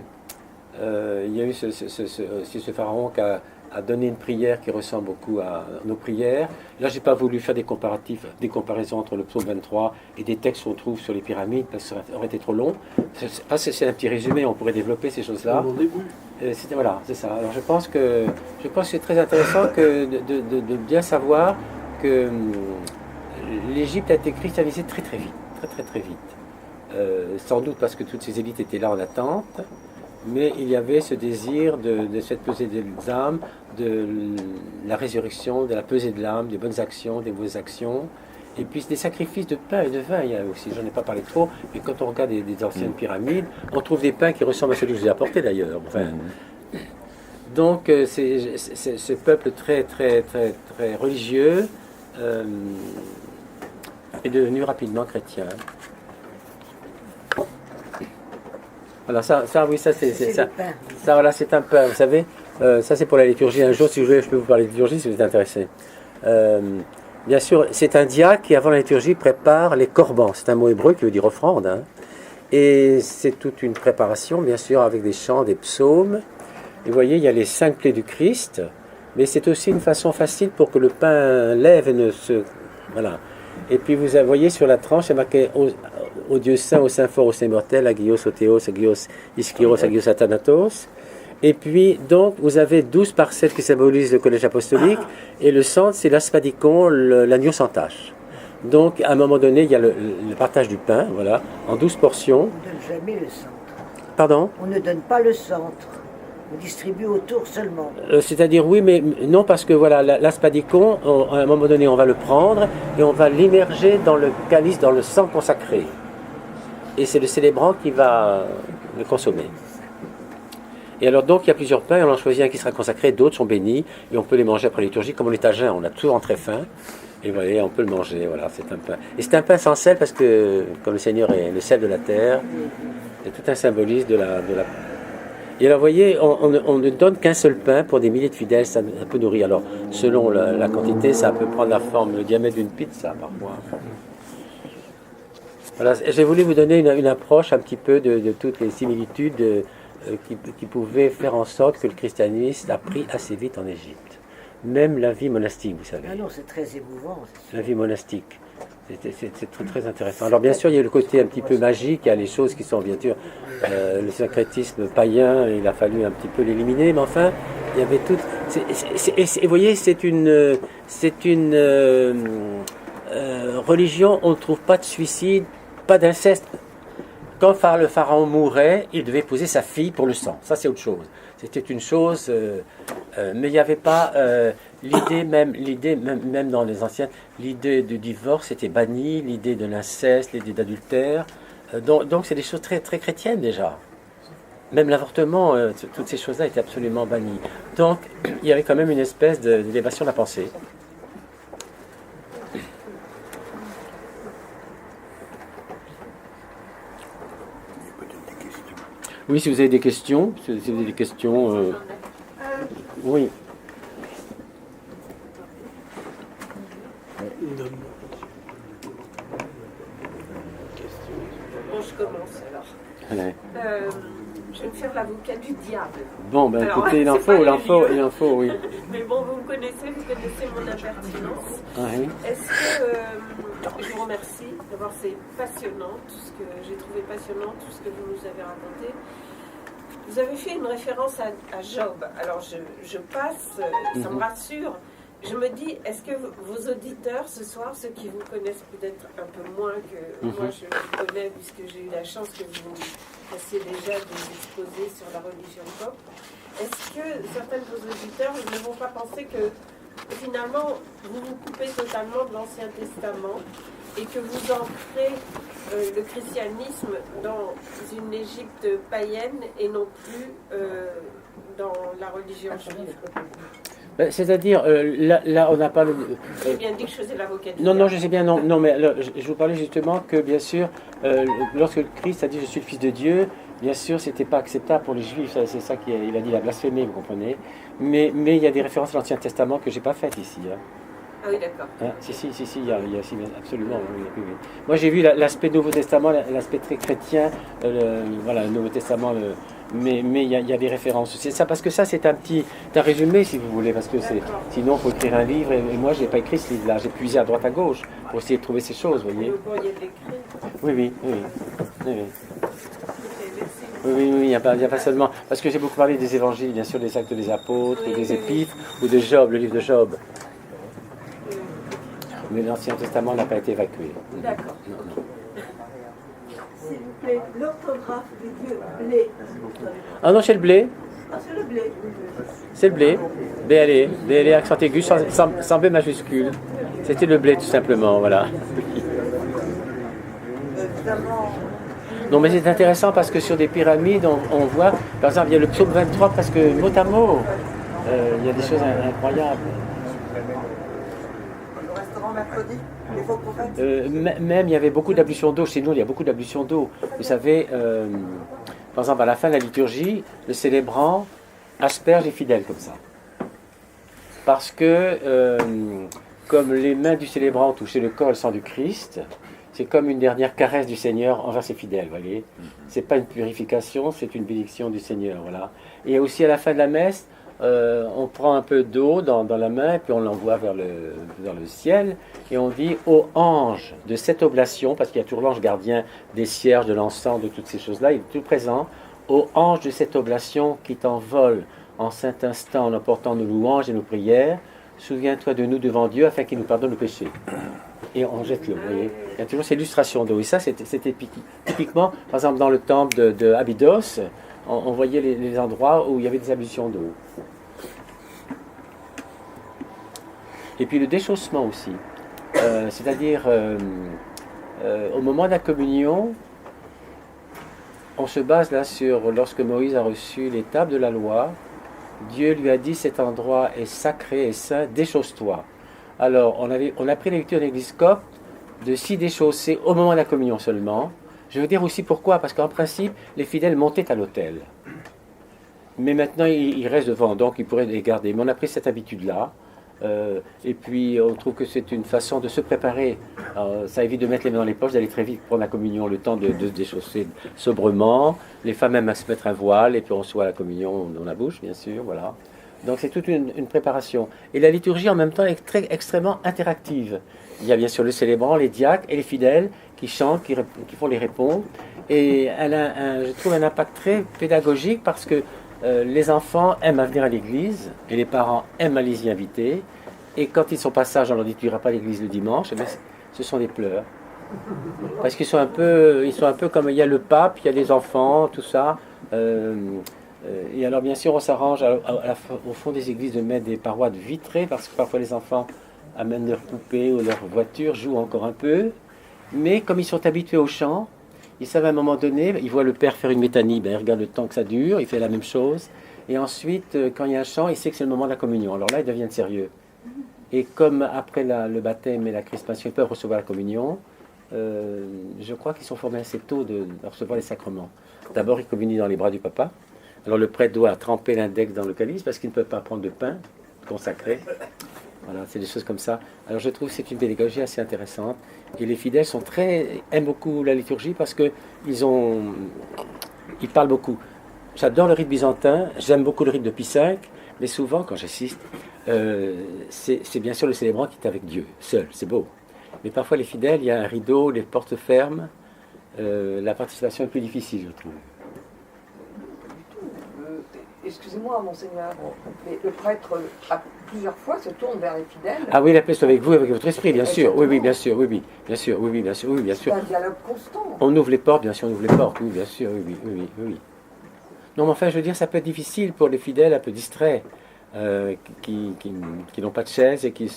il y a eu ce pharaon qui a donné une prière qui ressemble beaucoup à nos prières. Là, je n'ai pas voulu faire des comparaisons entre le psaume 23 et des textes qu'on trouve sur les pyramides, parce que ça aurait été trop long. C'est un petit résumé, on pourrait développer ces choses-là. Voilà, c'est ça. Alors je pense que c'est très intéressant de bien savoir que l'Égypte a été christianisée très très vite, très vite. Sans doute parce que toutes ces élites étaient là en attente, mais il y avait ce désir de cette pesée des âmes, de la résurrection, de la pesée de l'âme, des bonnes actions, des mauvaises actions, et puis des sacrifices de pain et de vin. Il y a aussi, j'en ai pas parlé trop, mais quand on regarde des anciennes pyramides, on trouve des pains qui ressemblent à celui que je vous ai apporté d'ailleurs. Enfin, donc ce peuple très très très très religieux est devenu rapidement chrétien. Voilà, ça voilà, c'est un pain, vous savez. Ça, c'est pour la liturgie. Un jour, si vous voulez, je peux vous parler de liturgie si vous êtes intéressé. Bien sûr, c'est un diacre qui, avant la liturgie, prépare les corbans. C'est un mot hébreu qui veut dire offrande. Hein. Et c'est toute une préparation, bien sûr, avec des chants, des psaumes. Et vous voyez, il y a les 5 plaies du Christ, mais c'est aussi une façon facile pour que le pain lève et ne se... Voilà. Et puis, vous voyez sur la tranche, c'est marqué au Dieu saint, au saint fort, au saint mortel, Agios, Othéos, Agios, Ischyros, Agios, Athanatos. Et puis, donc, vous avez 12 parcelles qui symbolisent le collège apostolique, et le centre, c'est l'aspadicon, l'agneau sans tache. Donc, à un moment donné, il y a le partage du pain, voilà, en 12 portions. On ne donne jamais le centre. Pardon ? On ne donne pas le centre. On distribue autour seulement. C'est-à-dire, oui, mais non, parce que, voilà, l'aspadicon, à un moment donné, on va le prendre, et on va l'immerger dans le calice, dans le sang consacré. Et c'est le célébrant qui va le consommer. Et alors donc il y a plusieurs pains, on en choisit un qui sera consacré, d'autres sont bénis, et on peut les manger après la liturgie, comme on est à jeun, on a toujours très faim, et voilà, on peut le manger, voilà, c'est un pain. Et c'est un pain sans sel, parce que, comme le Seigneur est le sel de la terre, c'est tout un symbolisme de la... Et alors vous voyez, on ne donne qu'un seul pain pour des milliers de fidèles, ça peut nourrir. Alors, selon la quantité, ça peut prendre la forme, le diamètre d'une pizza, parfois. Voilà, j'ai voulu vous donner une approche un petit peu de toutes les similitudes qui pouvaient faire en sorte que le christianisme a pris assez vite en Égypte. Même la vie monastique, vous savez. Ah non, c'est très émouvant. La vie monastique. C'est très, très intéressant. Alors bien sûr, il y a le côté un petit peu magique, il y a les choses qui sont bien sûr le syncrétisme païen, il a fallu un petit peu l'éliminer, mais enfin, il y avait tout. Et vous voyez, c'est une religion, on ne trouve pas de suicide, pas d'inceste. Quand le pharaon mourait, il devait épouser sa fille pour le sang. Ça, c'est autre chose. C'était une chose, mais il n'y avait pas l'idée même dans les anciennes, l'idée du divorce était bannie, l'idée de l'inceste, l'idée d'adultère. Donc, c'est des choses très, très chrétiennes déjà. Même l'avortement, toutes ces choses-là étaient absolument bannies. Donc, il y avait quand même une espèce d'élévation de la pensée. Oui, si vous avez des questions, si vous avez des questions, oui. Bon, je commence alors. Ouais. Je vais me faire l'avocat du diable. Bon, ben Alors, écoutez, il en faut, oui. Mais bon, vous connaissez mon impertinence. Oui. Est-ce que je vous remercie. D'abord, c'est passionnant, j'ai trouvé passionnant tout ce que vous nous avez raconté. Vous avez fait une référence à Job. Alors, je passe, ça me rassure. Je me dis, est-ce que vos auditeurs ce soir, ceux qui vous connaissent peut-être un peu moins que moi je vous connais, puisque j'ai eu la chance que vous fassiez déjà des exposés sur la religion copte, est-ce que certains de vos auditeurs ne vont pas penser que finalement vous vous coupez totalement de l'Ancien Testament et que vous ancrez le christianisme dans une Égypte païenne et non plus dans la religion juive? C'est-à-dire, là, on n'a pas le... J'ai bien dit que je faisais l'avocat du Non, diable. non, je sais bien, non, mais alors, je vous parlais justement que, bien sûr, lorsque le Christ a dit « je suis le Fils de Dieu », bien sûr, c'était pas acceptable pour les Juifs, c'est ça qu'il a dit, il a blasphémé, vous comprenez. Mais il y a des références à l'Ancien Testament que j'ai pas faites ici. Hein. Ah oui, d'accord. Hein, si, il y a absolument, oui. Moi, j'ai vu l'aspect Nouveau Testament, l'aspect très chrétien, voilà, le Nouveau Testament, mais il y a des références. C'est ça, parce que ça, c'est un résumé, si vous voulez, parce que sinon, il faut écrire un livre, et moi, je n'ai pas écrit ce livre-là, j'ai puisé à droite à gauche pour essayer de trouver ces choses, vous voyez. Vous pourriez l'écrire. Oui. Oui, il n'y a pas seulement... Parce que j'ai beaucoup parlé des évangiles, bien sûr, des actes des apôtres, des épîtres, ou de Job, le livre de Job. Mais l'Ancien Testament n'a pas été évacué. D'accord. Non. S'il vous plaît, l'orthographe du dieu blé. Ah non, c'est le blé. Ah, c'est le blé. C'est le blé. B-L-E, accent aigu, sans B majuscule. C'était le blé, tout simplement, voilà. Évidemment. Non, mais c'est intéressant parce que sur des pyramides, on voit, par exemple, il y a le psaume 23 presque mot à mot. Il y a des choses incroyables. Le restaurant mercredi, les faux prophètes. Même, il y avait beaucoup d'ablutions d'eau. Chez nous, il y a beaucoup d'ablutions d'eau. Vous savez, par exemple, à la fin de la liturgie, le célébrant asperge les fidèles comme ça. Parce que, comme les mains du célébrant ont touché le corps et le sang du Christ, c'est comme une dernière caresse du Seigneur envers ses fidèles, vous voyez. C'est pas une purification, c'est une bénédiction du Seigneur, voilà. Et aussi à la fin de la messe, on prend un peu d'eau dans la main, et puis on l'envoie vers le ciel, et on dit ô ange de cette oblation, parce qu'il y a toujours l'ange gardien des cierges, de l'encens, de toutes ces choses-là, il est tout présent, ô ange de cette oblation qui t'envole en saint instant en emportant nos louanges et nos prières, souviens-toi de nous devant Dieu afin qu'il nous pardonne nos péchés. Et on jette l'eau, vous voyez. Il y a toujours cette illustration d'eau. Et ça, c'était typiquement, par exemple, dans le temple de Abydos, on voyait les endroits où il y avait des ablutions d'eau. Et puis le déchaussement aussi. C'est-à-dire, au moment de la communion, on se base là sur, lorsque Moïse a reçu les tables de la loi, Dieu lui a dit, cet endroit est sacré et saint, déchausse-toi. Alors, on a pris la lecture de l'Église copte de s'y déchausser au moment de la communion seulement. Je veux dire aussi pourquoi, parce qu'en principe, les fidèles montaient à l'autel. Mais maintenant, ils restent devant, donc ils pourraient les garder. Mais on a pris cette habitude-là. Et puis, on trouve que c'est une façon de se préparer. Ça évite de mettre les mains dans les poches, d'aller très vite prendre la communion, le temps de se déchausser sobrement. Les femmes aiment à se mettre un voile, et puis on reçoit la communion dans la bouche, bien sûr, voilà. Donc c'est toute une préparation. Et la liturgie en même temps est extrêmement interactive. Il y a bien sûr le célébrant, les diacres et les fidèles qui chantent, qui font les répondre. Et elle a, je trouve, un impact très pédagogique parce que les enfants aiment à venir à l'église et les parents aiment à les y inviter. Et quand ils sont pas sages, on leur dit tu n'iras pas à l'église le dimanche, mais ce sont des pleurs. Parce qu'ils sont un peu comme il y a le pape, il y a les enfants, tout ça. Et alors bien sûr on s'arrange au fond des églises de mettre des parois de vitrées parce que parfois les enfants amènent leurs poupées ou leurs voitures, jouent encore un peu. Mais comme ils sont habitués au chant, ils savent à un moment donné, ils voient le père faire une métanie, ben, ils regardent le temps que ça dure, il fait la même chose. Et ensuite, quand il y a un chant, il sait que c'est le moment de la communion. Alors là, ils deviennent sérieux. Et comme après le baptême et la crispation, ils peuvent recevoir la communion, je crois qu'ils sont formés assez tôt de recevoir les sacrements. D'abord, ils communient dans les bras du papa. Alors le prêtre doit tremper l'index dans le calice parce qu'il ne peut pas prendre de pain consacré. Voilà, c'est des choses comme ça. Alors je trouve que c'est une pédagogie assez intéressante. Et les fidèles aiment beaucoup la liturgie parce qu'ils parlent beaucoup. J'adore le rite byzantin, j'aime beaucoup le rite de Pie V, mais souvent quand j'assiste, c'est bien sûr le célébrant qui est avec Dieu, seul, c'est beau. Mais parfois les fidèles, il y a un rideau, les portes ferment, la participation est plus difficile, je trouve. Excusez-moi, monseigneur, mais le prêtre, à plusieurs fois, se tourne vers les fidèles. Ah oui, la paix soit avec vous, avec votre esprit, bien sûr. Oui, oui, bien sûr, oui, bien sûr, oui, bien sûr, oui, bien sûr. C'est un dialogue constant. On ouvre les portes, bien sûr, on ouvre les portes, oui, bien sûr, oui. Non, mais enfin, je veux dire, ça peut être difficile pour les fidèles un peu distraits, qui n'ont pas de chaise et qui...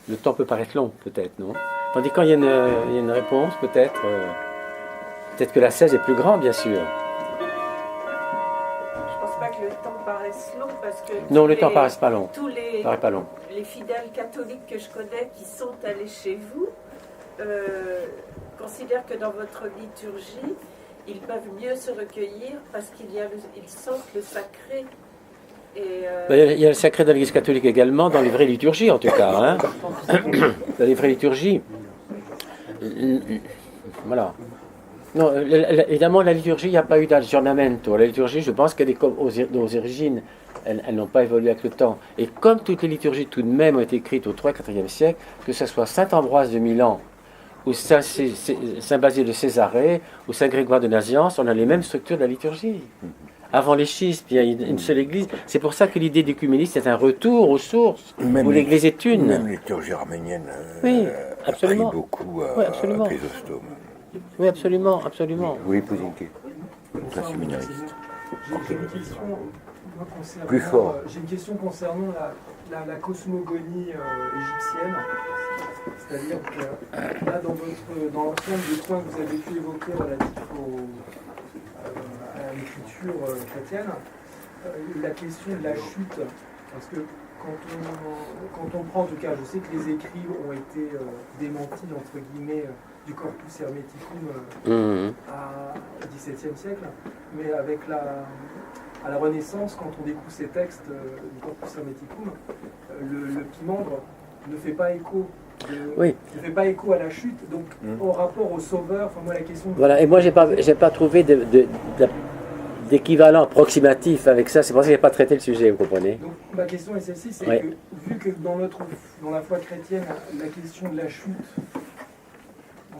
Le temps peut paraître long, peut-être, non? Tandis quand il y a une réponse, peut-être que la chaise est plus grande, bien sûr. Que le temps paraisse long parce que non, le temps paraît pas long. Paraît pas long. Les fidèles catholiques que je connais qui sont allés chez vous considèrent que dans votre liturgie, ils peuvent mieux se recueillir parce ils sentent le sacré. Il y a le sacré dans l'Église catholique également, dans les vraies liturgies en tout cas. Hein. Dans les vraies liturgies. Voilà. Non, évidemment, la liturgie, il n'y a pas eu d'aggiornamento. La liturgie, je pense qu'elle est comme aux origines. Elles n'ont pas évolué avec le temps. Et comme toutes les liturgies, tout de même, ont été écrites au 3e et 4e siècle, que ce soit saint Ambroise de Milan, ou saint Basile de Césarée, ou saint Grégoire de Nazianze, on a les mêmes structures de la liturgie. Avant les schismes, il y a une seule église. C'est pour ça que l'idée d'écuménisme, c'est un retour aux sources, où l'église est une. Même la liturgie arménienne a pris beaucoup à Chrysostome. Oui, absolument. Oui, posez une question. C'est un séminariste. J'ai une question, plus fort. J'ai une question concernant la cosmogonie égyptienne. C'est-à-dire que là, dans l'ensemble des points que vous avez pu évoquer relatifs à l'écriture chrétienne, la question de la chute, parce que quand on prend, en tout cas, je sais que les écrits ont été démentis, entre guillemets, du Corpus Hermeticum à XVIIe siècle, mais à la Renaissance, quand on découvre ces textes du Corpus Hermeticum, le Pimandre ne fait pas écho. Ne fait pas écho à la chute, donc au rapport au Sauveur, enfin moi la question... Voilà, et moi j'ai pas trouvé d'équivalent approximatif avec ça, c'est pour ça que j'ai pas traité le sujet, vous comprenez? Donc ma question est celle-ci, c'est que vu que dans la foi chrétienne, la question de la chute,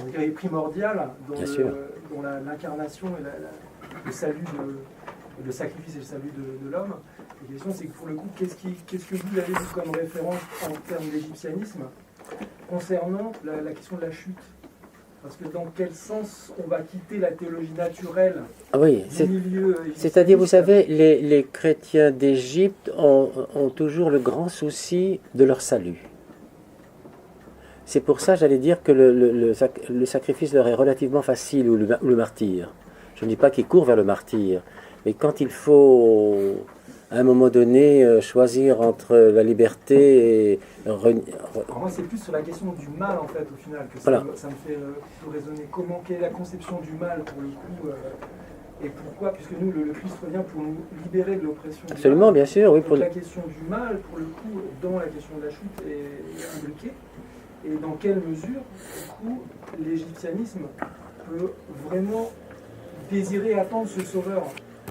on dirait primordiale dans l'incarnation et le salut, le sacrifice et le salut de l'homme, la question c'est que pour le coup, qu'est-ce que vous avez vu comme référence en termes d'égyptianisme concernant la question de la chute? Parce que dans quel sens on va quitter la théologie naturelle du milieu égyptien? C'est-à-dire, vous savez, les chrétiens d'Égypte ont toujours le grand souci de leur salut. C'est pour ça, j'allais dire, que le sacrifice leur est relativement facile, ou le martyre. Je ne dis pas qu'ils courent vers le martyre, mais quand il faut, à un moment donné, choisir entre la liberté et... Alors moi, c'est plus sur la question du mal, en fait, au final, que ça me fait plutôt raisonner. Quelle est la conception du mal, pour le coup et pourquoi? Puisque nous, le Christ revient pour nous libérer de l'oppression. Absolument, bien sûr. Oui, donc la question du mal, pour le coup, dans la question de la chute, est imbriquée. Et dans quelle mesure, du coup, l'égyptianisme peut vraiment désirer attendre ce sauveur?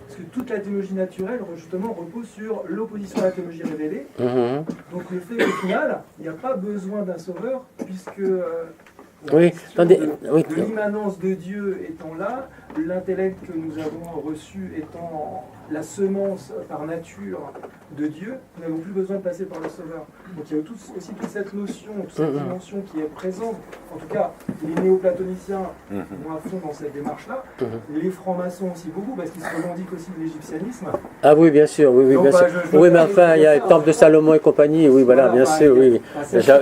Parce que toute la théologie naturelle, justement, repose sur l'opposition à la théologie révélée. Mhm. Donc le fait qu'au final, il n'y a pas besoin d'un sauveur, puisque la Oui, question attendez, oui. de l'immanence de Dieu étant là, l'intellect que nous avons reçu étant la semence par nature de Dieu, nous n'avons plus besoin de passer par le sauveur. Donc il y a aussi toute cette notion, toute cette dimension qui est présente. En tout cas, les néoplatoniciens vont à fond dans cette démarche-là. Les francs-maçons aussi beaucoup, parce qu'ils se revendiquent aussi de l'égyptianisme. Ah oui, bien sûr, oui, Donc, bien bah, sûr. je Oui, mais me enfin, il y a le permets de temple de Salomon et compagnie, oui, voilà, bien sûr, oui.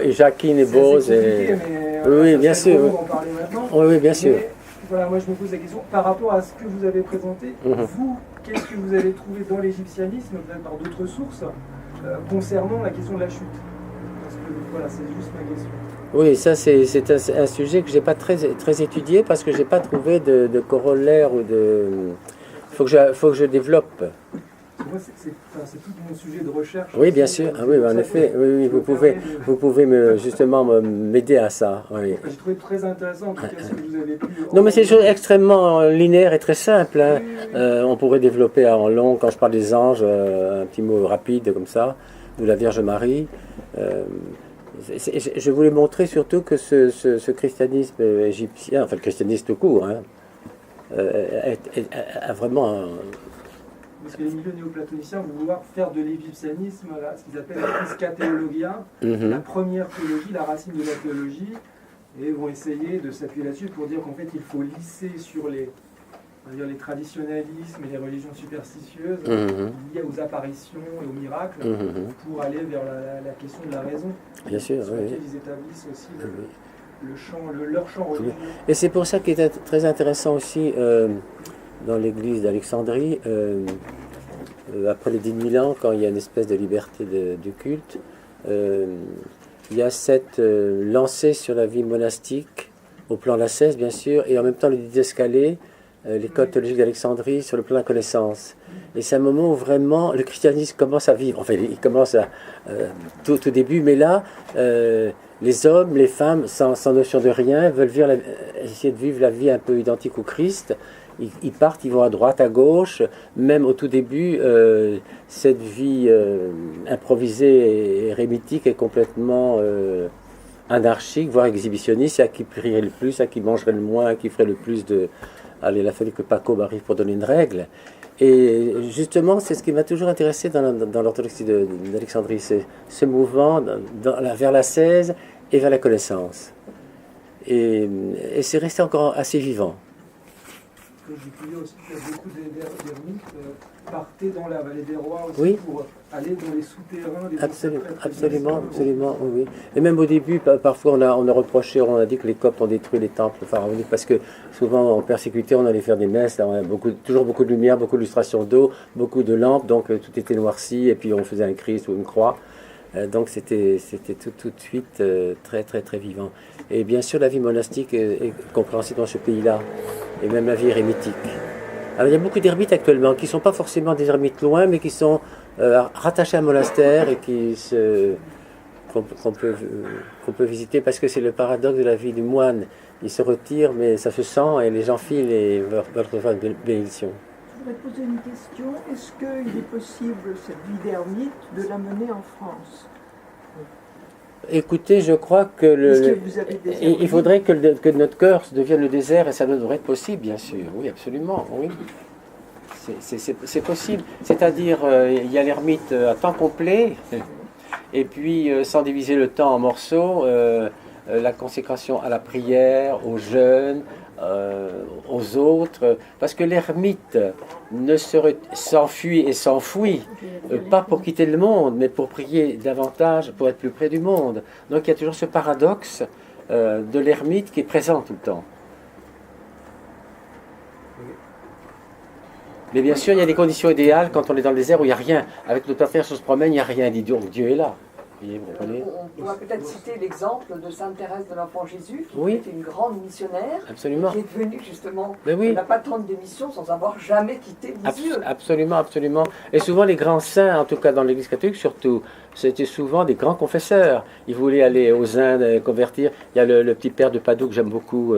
Et Jacquine et Bose, et... Oui, bien sûr. On va en parler maintenant. Oui, oui, bien sûr. Mais, voilà, moi je me pose la question, par rapport à ce que vous avez présenté, vous, qu'est-ce que vous avez trouvé dans l'égyptianisme, peut-être par d'autres sources, concernant la question de la chute? Parce que voilà, c'est juste ma question. Oui, ça c'est un sujet que je n'ai pas très étudié parce que je n'ai pas trouvé de corollaire ou de... Il faut que je développe. Moi, c'est tout mon sujet de recherche. Oui, bien sûr. Ah oui, en effet, oui, vous pouvez justement m'aider à ça. Oui. J'ai trouvé très intéressant en tout cas ce que vous avez pu... Non, mais c'est des choses extrêmement linéaires et très simples. Hein. On pourrait développer en long, quand je parle des anges, un petit mot rapide comme ça, de la Vierge Marie. Je voulais montrer surtout que ce christianisme égyptien, enfin le christianisme tout court, hein, a vraiment... Parce que les milieux néoplatoniciens vont vouloir faire de l'égyptianisme ce qu'ils appellent la piscathéologia, la première théologie, la racine de la théologie, et vont essayer de s'appuyer là-dessus pour dire qu'en fait il faut lisser sur les traditionnalismes et les religions superstitieuses liées aux apparitions et aux miracles pour aller vers la question de la raison. Bien sûr, sur laquelle ils établissent aussi leur champ religieux. Et c'est pour ça qu'il est très intéressant aussi dans l'église d'Alexandrie, après les 10 000 ans, quand il y a une espèce de liberté du culte, il y a cette lancée sur la vie monastique, au plan l'ascèse bien sûr, et en même temps le didascalé, l'école théologique d'Alexandrie, sur le plan de la connaissance. Et c'est un moment où vraiment le christianisme commence à vivre. Enfin, il commence tout au début, mais là, les hommes, les femmes, sans notion de rien, veulent essayer de vivre la vie un peu identique au Christ. Ils partent, ils vont à droite, à gauche. Même au tout début, cette vie improvisée et érémitique est complètement anarchique, voire exhibitionniste. À qui prierait le plus, à qui mangerait le moins, à qui ferait le plus de... Allez, il a fallu que Paco arrive pour donner une règle. Et justement, c'est ce qui m'a toujours intéressé dans l'orthodoxie d'Alexandrie, c'est ce mouvement vers l'ascèse et vers la connaissance. Et c'est resté encore assez vivant. J'ai pu dire aussi qu'il y a beaucoup d'ermites partaient dans la vallée des rois aussi pour aller dans les souterrains des absolument, oui. Et même au début, parfois on a reproché, on a dit que les Coptes ont détruit les temples pharaoniques parce que souvent en persécuté on allait faire des messes, là, on a toujours beaucoup de lumière, beaucoup d'illustrations d'eau, beaucoup de lampes, donc tout était noirci et puis on faisait un Christ ou une croix. Donc c'était tout de suite très très très vivant. Et bien sûr la vie monastique est compréhensible dans ce pays-là, et même la vie érémitique. Alors il y a beaucoup d'ermites actuellement qui ne sont pas forcément des ermites loin, mais qui sont rattachés à un monastère et qu'on peut visiter, parce que c'est le paradoxe de la vie du moine. Il se retire, mais ça se sent, et les gens filent et veulent recevoir une bénédiction. Je voudrais poser une question. Est-ce qu'il est possible, cette vie d'ermite, de l'amener en France? Écoutez, je crois que il faudrait que notre cœur devienne le désert, et ça devrait être possible, bien sûr. Oui, absolument. Oui. C'est possible. C'est-à-dire, il y a l'ermite à temps complet, et puis sans diviser le temps en morceaux, la consécration à la prière, au jeûne, aux autres, parce que l'ermite s'enfuit et s'enfouit, pas pour quitter le monde, mais pour prier davantage, pour être plus près du monde. Donc il y a toujours ce paradoxe de l'ermite qui est présent tout le temps. Mais bien sûr, il y a des conditions idéales quand on est dans le désert où il n'y a rien. Avec notre affaire, on se promène, il n'y a rien. Il dit, Dieu est là. On pourra peut-être citer l'exemple de Sainte Thérèse de l'Enfant Jésus, qui oui. était une grande missionnaire, absolument. Qui est devenue justement, oui. Elle n'a pas 30 démissions sans avoir jamais quitté Lisieux. Absolument, absolument. Et souvent les grands saints, en tout cas dans l'Église catholique surtout, c'était souvent des grands confesseurs. Ils voulaient aller aux Indes, convertir. Il y a le petit père de Padoue que j'aime beaucoup,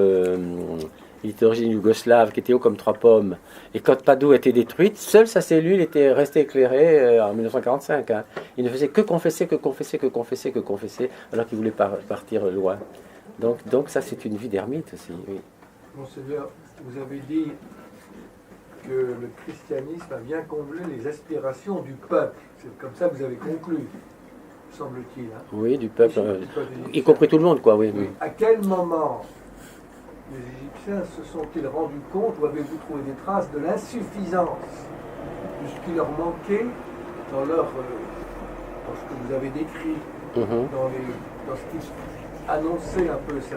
il était d'origine yougoslave, qui était haut comme 3 pommes. Et quand Padoue a été détruite, seule sa cellule était restée éclairée en 1945. Hein. Il ne faisait que confesser, alors qu'il voulait partir loin. Donc ça, c'est une vie d'ermite aussi. Oui. Monseigneur, vous avez dit que le christianisme a bien comblé les aspirations du peuple. C'est comme ça que vous avez conclu, semble-t-il. Hein. Oui, du peuple, y compris tout le monde, quoi. Oui, oui. À quel moment les Égyptiens se sont-ils rendus compte, ou avez-vous trouvé des traces de l'insuffisance de ce qui leur manquait dans dans ce que vous avez décrit, dans ce qui annonçait un peu ce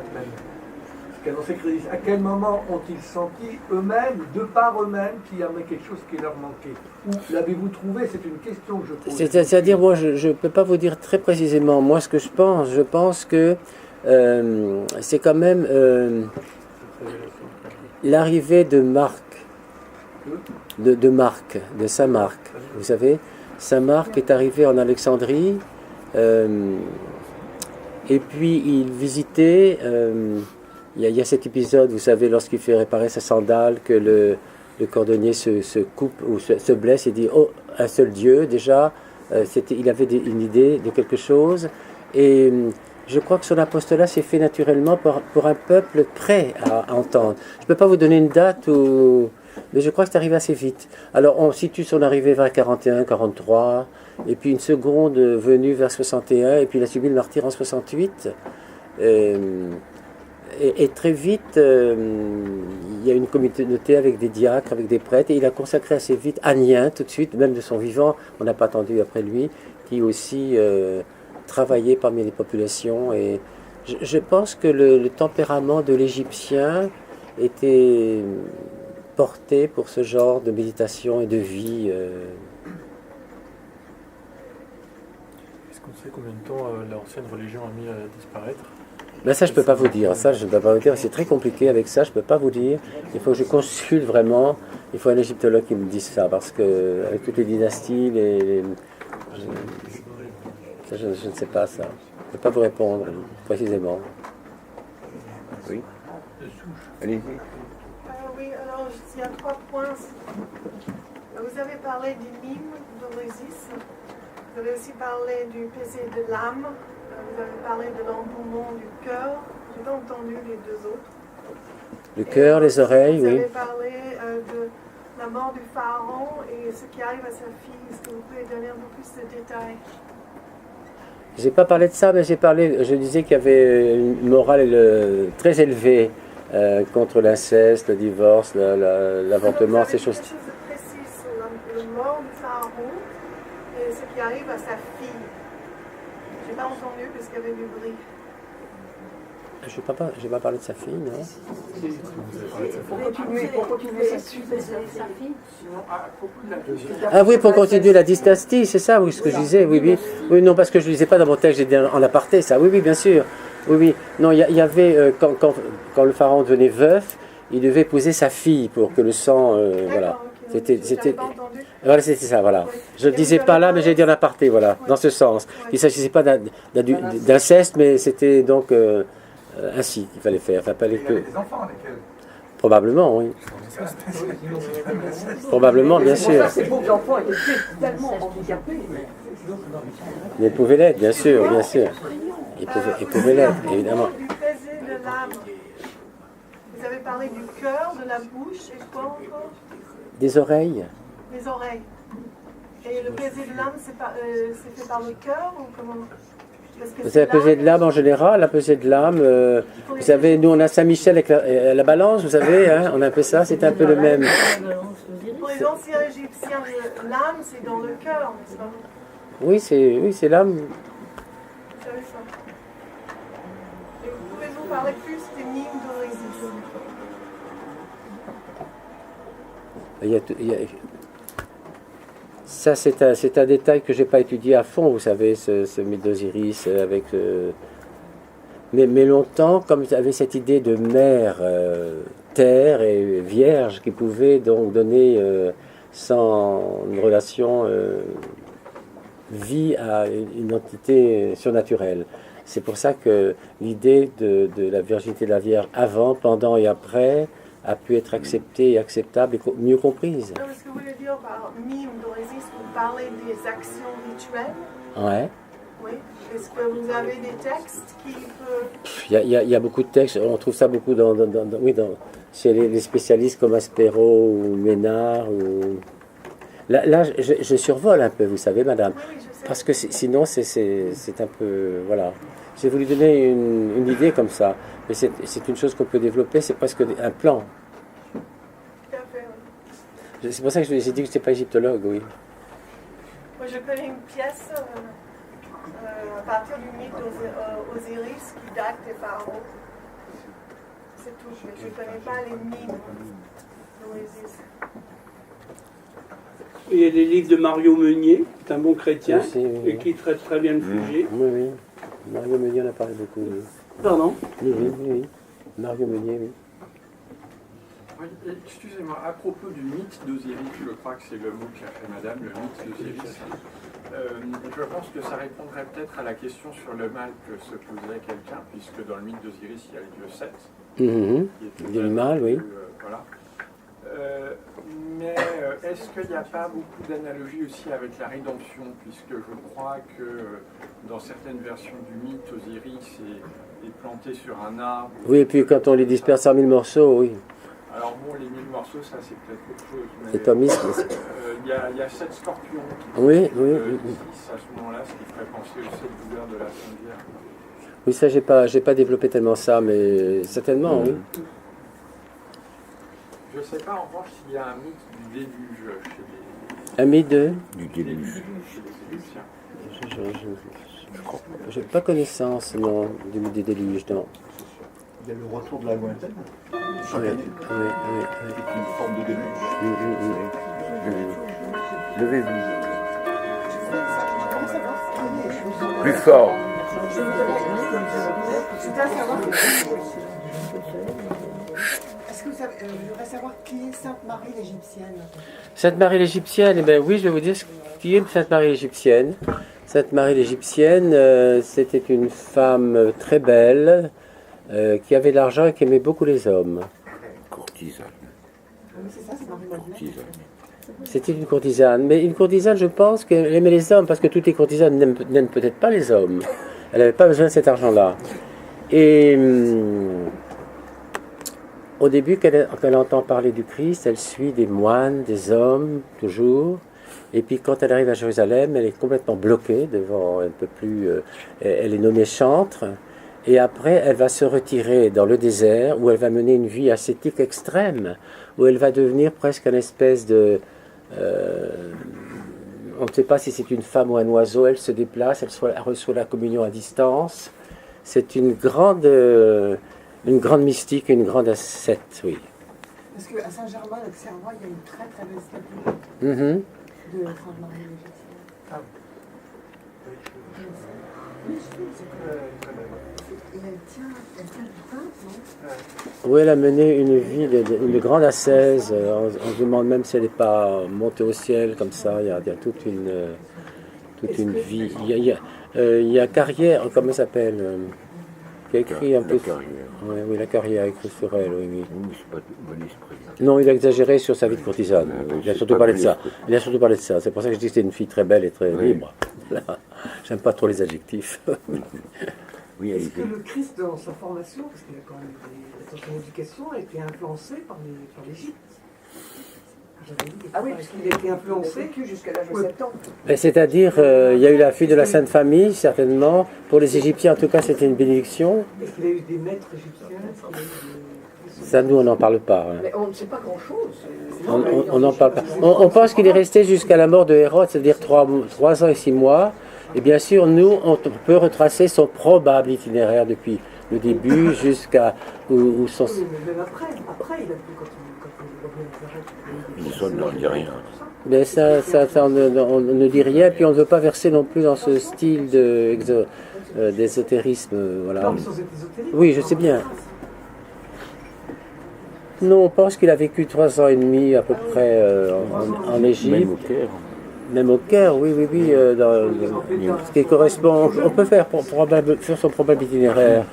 qu'annonçait Crédis? À quel moment ont-ils senti eux-mêmes, de par eux-mêmes, qu'il y avait quelque chose qui leur manquait? Où l'avez-vous trouvé? C'est une question que je pose. C'est-à-dire, moi, je ne peux pas vous dire très précisément. Moi, ce que je pense que c'est quand même l'arrivée de Marc, de Saint Marc. Vous savez, Saint Marc est arrivé en Alexandrie, et puis il visitait. Il y a cet épisode, vous savez, lorsqu'il fait réparer sa sandale, que le cordonnier se coupe ou se blesse et dit « Oh, un seul Dieu !» Déjà, il avait une idée de quelque chose. Et je crois que son apostolat s'est fait naturellement pour un peuple prêt à entendre. Je ne peux pas vous donner une date, mais je crois que c'est arrivé assez vite. Alors, on situe son arrivée vers 41, 43, et puis une seconde venue vers 61, et puis il a subi le martyre en 68. Et très vite, il y a une communauté avec des diacres, avec des prêtres, et il a consacré assez vite Agnien, tout de suite, même de son vivant, on n'a pas attendu après lui, qui aussi travaillait parmi les populations. Et je pense que le tempérament de l'Égyptien était porté pour ce genre de méditation et de vie. Est-ce qu'on sait combien de temps l'ancienne religion a mis à disparaître? Ben ça, je ne peux pas vous dire. Ça, je peux pas vous dire. C'est très compliqué avec ça, je ne peux pas vous dire. Il faut que je consulte vraiment. Il faut un égyptologue qui me dise ça, parce que avec toutes les dynasties, je ne sais pas ça. Je ne peux pas vous répondre précisément. Oui. Allez-y. Oui, alors il y a 3 points. Vous avez parlé du Nîmes d'Orésis. Vous avez aussi parlé du baiser de l'âme. Vous avez parlé de l'emboulement du cœur. Je n'ai pas entendu les 2 autres. Le cœur, les oreilles, vous oui. Vous avez parlé de la mort du pharaon et ce qui arrive à sa fille. Est-ce que vous pouvez donner un peu plus de détails? Je n'ai pas parlé de ça, mais je disais qu'il y avait une morale très élevée contre l'inceste, le divorce, l'avortement, ces choses. Quelque chose de précis sur la mort du pharaon et ce qui arrive à sa fille. Je n'ai pas entendu parce qu'il y avait du bruit. Je n'ai pas parlé de sa fille, non? Pour continuer sa fille. Ah oui, pour continuer la dynastie, c'est ça, oui, ce que je disais, oui. Oui, non, parce que je ne lisais pas dans mon texte, j'ai dit en aparté, ça, oui, bien sûr. Oui. Non, il y avait, quand le pharaon devenait veuf, il devait épouser sa fille pour que le sang, voilà. C'était voilà, c'était ça, voilà. Je ne le disais pas là, mais j'ai dit en aparté, voilà, dans ce sens. Il ne s'agissait pas d'inceste, mais c'était donc ainsi qu'il fallait faire. Enfin, il y avait des enfants avec elle. Probablement, oui. Probablement, bien sûr. Ces pauvres enfants étaient tellement handicapés. Mais ils pouvaient l'être, bien sûr. Ils pouvaient l'être, évidemment. Du baiser de l'âme. Vous avez parlé du cœur, de la bouche et quoi encore? Des oreilles. Les oreilles. Et le baiser de l'âme, c'est fait par le cœur ou comment? Vous avez la pesée de l'âme en général, la pesée de l'âme. Vous savez, nous on a Saint-Michel avec la balance, vous savez, hein, on a fait ça, c'est un peu le même. Pour les anciens Égyptiens, l'âme c'est dans le cœur, n'est-ce pas? Oui, c'est l'âme. Vous savez ça. Et pouvez-vous parler plus des Nîmes d'Orésis? Ça, c'est un détail que je n'ai pas étudié à fond, vous savez, ce mythe d'Osiris, avec... Mais longtemps, comme j'avais cette idée de mère, terre et vierge, qui pouvait donc donner, sans une relation, vie à une entité surnaturelle. C'est pour ça que l'idée de la virginité de la Vierge avant, pendant et après a pu être acceptée et acceptable et mieux comprise. Non, ce que vous voulez dire par mime d'Oasis, vous parlez des actions rituelles? Ouais. Oui. Est-ce que vous avez des textes qui peuvent... Il y a beaucoup de textes, on trouve ça beaucoup chez les spécialistes comme Aspero ou Ménard. Là je survole un peu, vous savez, madame, Oui, je sais. parce que sinon c'est un peu... Voilà. J'ai voulu donner une idée comme ça, mais c'est une chose qu'on peut développer, c'est presque un plan. Tout à fait, oui. C'est pour ça que j'ai dit que je n'étais pas égyptologue, oui. Moi, je connais une pièce à partir du mythe d'Osiris qui date des pharaons. C'est tout, mais je ne connais pas les mimes d'Oasis. Il y a des livres de Mario Meunier, qui est un bon chrétien, Aussi, oui. et qui traite très bien le sujet. Oui. Mario Meunier en a parlé beaucoup, oui. Pardon? Oui. Mario Meunier, oui. Oui, excusez-moi, à propos du mythe d'Osiris, je crois que c'est le mot qu'a fait madame, le mythe d'Osiris. Je pense que ça répondrait peut-être à la question sur le mal que se posait quelqu'un, puisque dans le mythe d'Osiris, il y a le dieu Seth. Il y a du mal, oui. Voilà. Mais est-ce qu'il n'y a pas beaucoup d'analogies aussi avec la rédemption, puisque je crois que dans certaines versions du mythe, Osiris est planté sur un arbre. Oui, et puis quand on les disperse en 1000 morceaux, oui. Alors bon, les 1000 morceaux, ça c'est peut-être autre chose. Mais C'est thomisme. il y a 7 scorpions qui Oui. à ce moment-là, ce qui ferait penser aux 7 douleurs de la Sainte Vierge. Oui, ça, j'ai pas développé tellement ça, mais certainement, oui. Je ne sais pas en revanche s'il y a un mythe du déluge chez les... Un mythe de... Du déluge. Chez les Égyptiens. Je n'ai pas connaissance, non, du mythe des déluges, non. Il y a le retour de la lointaine, chaque Oui. année, c'est une forme de déluge. Levez-vous. Plus fort. Est-ce que vous savez, je voudrais savoir qui est Sainte Marie l'Égyptienne? Sainte Marie l'Égyptienne, eh bien oui, je vais vous dire qui est Sainte Marie l'Égyptienne. Sainte Marie l'Égyptienne, c'était une femme très belle, qui avait de l'argent et qui aimait beaucoup les hommes. Courtisane. C'est ça, c'est Marie-Madeleine. Courtisane. C'était une courtisane, mais une courtisane, je pense qu'elle aimait les hommes, parce que toutes les courtisanes n'aiment peut-être pas les hommes. Elle n'avait pas besoin de cet argent-là. Et au début, quand elle entend parler du Christ, elle suit des moines, des hommes, toujours. Et puis quand elle arrive à Jérusalem, elle est complètement bloquée devant, elle ne peut plus, elle est nommée chantre. Et après, elle va se retirer dans le désert, où elle va mener une vie ascétique extrême, où elle va devenir presque une espèce de... on ne sait pas si c'est une femme ou un oiseau, elle se déplace, elle reçoit la communion à distance. C'est une grande mystique, une grande ascète, oui. Parce qu'à Saint-Germain-l'Auxerrois, il y a une très très belle statue de Sainte Marie l'Égyptienne. Et elle tient du pain, non? Oui, elle a mené une vie une grande ascèse. On se demande même si elle n'est pas montée au ciel comme ça. Il y a toute une vie. Il y a Carrière, comment elle s'appelle, qui a écrit un peu. Oui, la Carrière a écrit sur elle. Oui. C'est pas bon esprit. Non, il a exagéré sur sa vie de courtisane. Il a surtout parlé de ça. C'est pour ça que je dis que c'était une fille très belle et très libre. J'aime pas trop les adjectifs. Oui, Est-ce que le Christ, dans sa formation, parce qu'il a quand même dans son éducation, a été influencé par l'Égypte? Ah oui, parce qu'il a été influencé jusqu'à l'âge de 7 ans. C'est-à-dire, il y a eu la fuite de la Sainte Famille, certainement. Pour les Égyptiens, en tout cas, c'était une bénédiction. Est-ce qu'il a eu des maîtres égyptiens? Ça, nous, on n'en parle pas. Hein. Mais on ne sait pas grand-chose. On n'en parle pas. On pense qu'il est resté jusqu'à la mort de Hérode, c'est-à-dire 3 ans et 6 mois. Et bien sûr, nous, on peut retracer son probable itinéraire depuis le début jusqu'à où son... Oui, mais même après, il a pu, quand il Ça ne dit rien. Mais ça on ne dit rien, puis on ne veut pas verser non plus dans ce style d'ésotérisme. Voilà. Non, mais sans être ésotérique. Oui, je sais bien. Non, on pense qu'il a vécu 3 ans et demi à peu près en Égypte. Même au Caire. Même au Caire, oui. Ce qui correspond, on peut faire son probable itinéraire.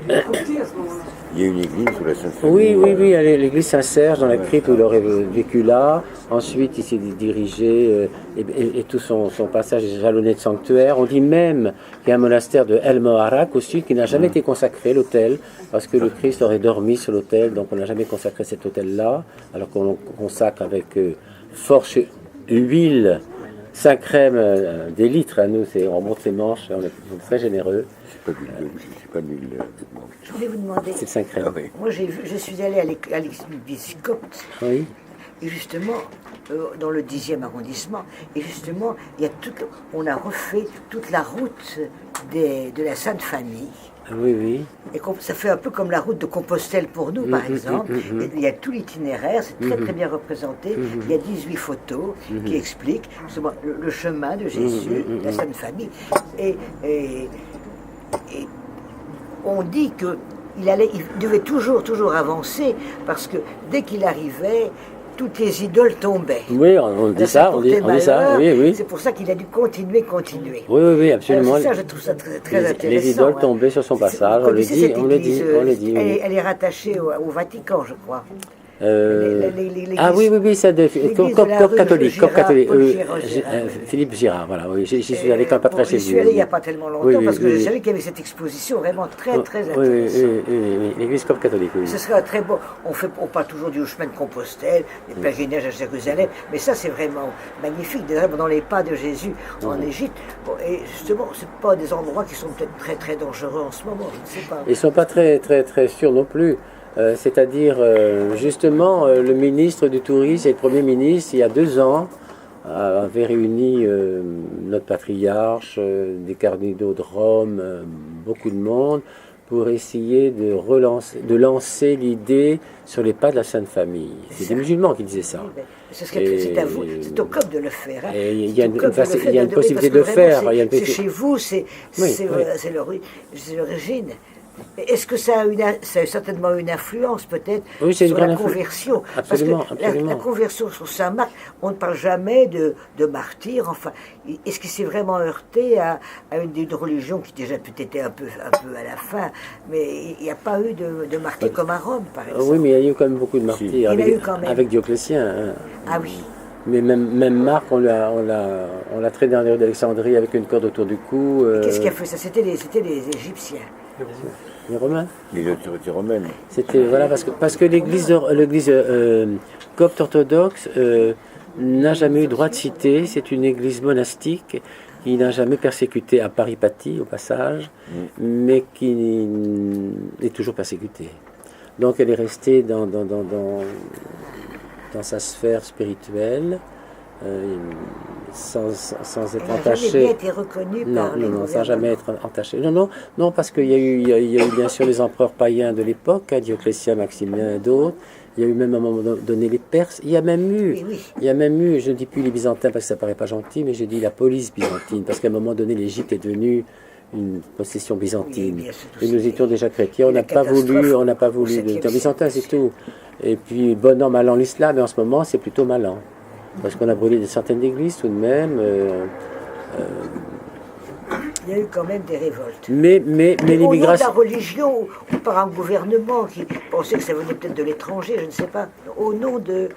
Il est copté à ce moment-là. Il y a une église où la Sainte Famille. Oui, l'église Saint-Serge dans la crypte où il aurait vécu là. Ensuite, il s'est dirigé et tout son passage est jalonné de sanctuaires. On dit même qu'il y a un monastère de El Moharak au sud qui n'a jamais été consacré, l'autel, parce que le Christ aurait dormi sur l'autel, donc on n'a jamais consacré cet autel-là, alors qu'on le consacre avec force, huile, Saint-Crème, des litres. À nous, on remonte les manches, on est très généreux. C'est pas de l'huile. Je voulais vous demander. C'est Saint-Crème. Ah oui. Moi, je suis allée à l'église copte. Oui. Et justement, dans le 10e arrondissement, et justement, on a refait toute la route de la Sainte Famille. Oui. Et ça fait un peu comme la route de Compostelle pour nous, par exemple. Il y a tout l'itinéraire, c'est très très bien représenté. Il y a 18 photos qui expliquent justement le chemin de Jésus, de la Sainte Famille. Et on dit qu'il devait toujours avancer, parce que dès qu'il arrivait, toutes les idoles tombaient. Oui, on dit ça, on dit ça, oui. C'est pour ça qu'il a dû continuer. Oui, absolument. Alors, ça, je trouve ça très intéressant. Les idoles tombaient sur son passage, on le dit. Elle est rattachée au Vatican, je crois. Oui, c'est Cop catholique. Philippe Girard, voilà, oui, j'y suis allé quand pas très chez lui. J'y suis allé il n'y a pas tellement longtemps, parce que je savais qu'il y avait cette exposition vraiment très intéressante. Oui, l'église Cop catholique, oui. Ce serait très beau. On parle toujours du chemin de Compostelle, des pèlerinages à Jérusalem, mais ça c'est vraiment magnifique, dans les pas de Jésus en Égypte. Et justement, ce ne sont pas des endroits qui sont peut-être très très dangereux en ce moment, je ne sais pas. Ils ne sont pas très sûrs non plus. C'est-à-dire, justement, le ministre du Tourisme et le Premier ministre, il y a 2 ans, avait réuni notre patriarche, des cardinaux de Rome, beaucoup de monde, pour essayer de lancer l'idée sur les pas de la Sainte Famille. C'est des musulmans qui disaient ça. C'est à vous, c'est au COP de le faire. Hein. Il y a une possibilité de le faire. C'est chez vous, c'est l'origine. Est-ce que ça a certainement une influence peut-être sur la conversion? Absolument. La conversion sur Saint-Marc, on ne parle jamais de martyrs. Enfin, est-ce qu'il s'est vraiment heurté à une religion qui déjà peut-être un peu à la fin, mais il n'y a pas eu de martyrs comme à Rome, par exemple? Oui, mais il y a eu quand même beaucoup de martyrs avec Dioclétien. Hein. Ah oui. Mais même Marc, on l'a traîné dans les rues d'Alexandrie avec une corde autour du cou. Qu'est-ce qui a fait ça? C'était les Égyptiens. Les Romains. Les autorités romaines. C'était parce que l'église copte orthodoxe n'a jamais eu droit de cité. C'est une église monastique qui n'a jamais persécuté, à Paripati au passage, mais qui est toujours persécutée. Donc elle est restée dans sa sphère spirituelle. Sans être entachée. Elle n'a jamais été reconnue par les gouvernements. Sans jamais être entachée. Non, parce qu'il y a eu bien sûr les empereurs païens de l'époque, Dioclétien, Maximien et d'autres. Il y a eu même à un moment donné les Perses. Il y a même eu, je ne dis plus les Byzantins parce que ça paraît pas gentil, mais j'ai dit la police byzantine, parce qu'à un moment donné l'Égypte est devenue une possession byzantine. Et nous étions déjà chrétiens, on n'a pas voulu dire byzantin, c'est tout. Et puis bon an, mal an l'islam, mais en ce moment c'est plutôt mal an. Parce qu'on a brûlé des centaines d'églises tout de même. Il y a eu quand même des révoltes. Mais l'immigration. Au nom de la religion ou par un gouvernement qui pensait que ça venait peut-être de l'étranger, je ne sais pas. Au nom des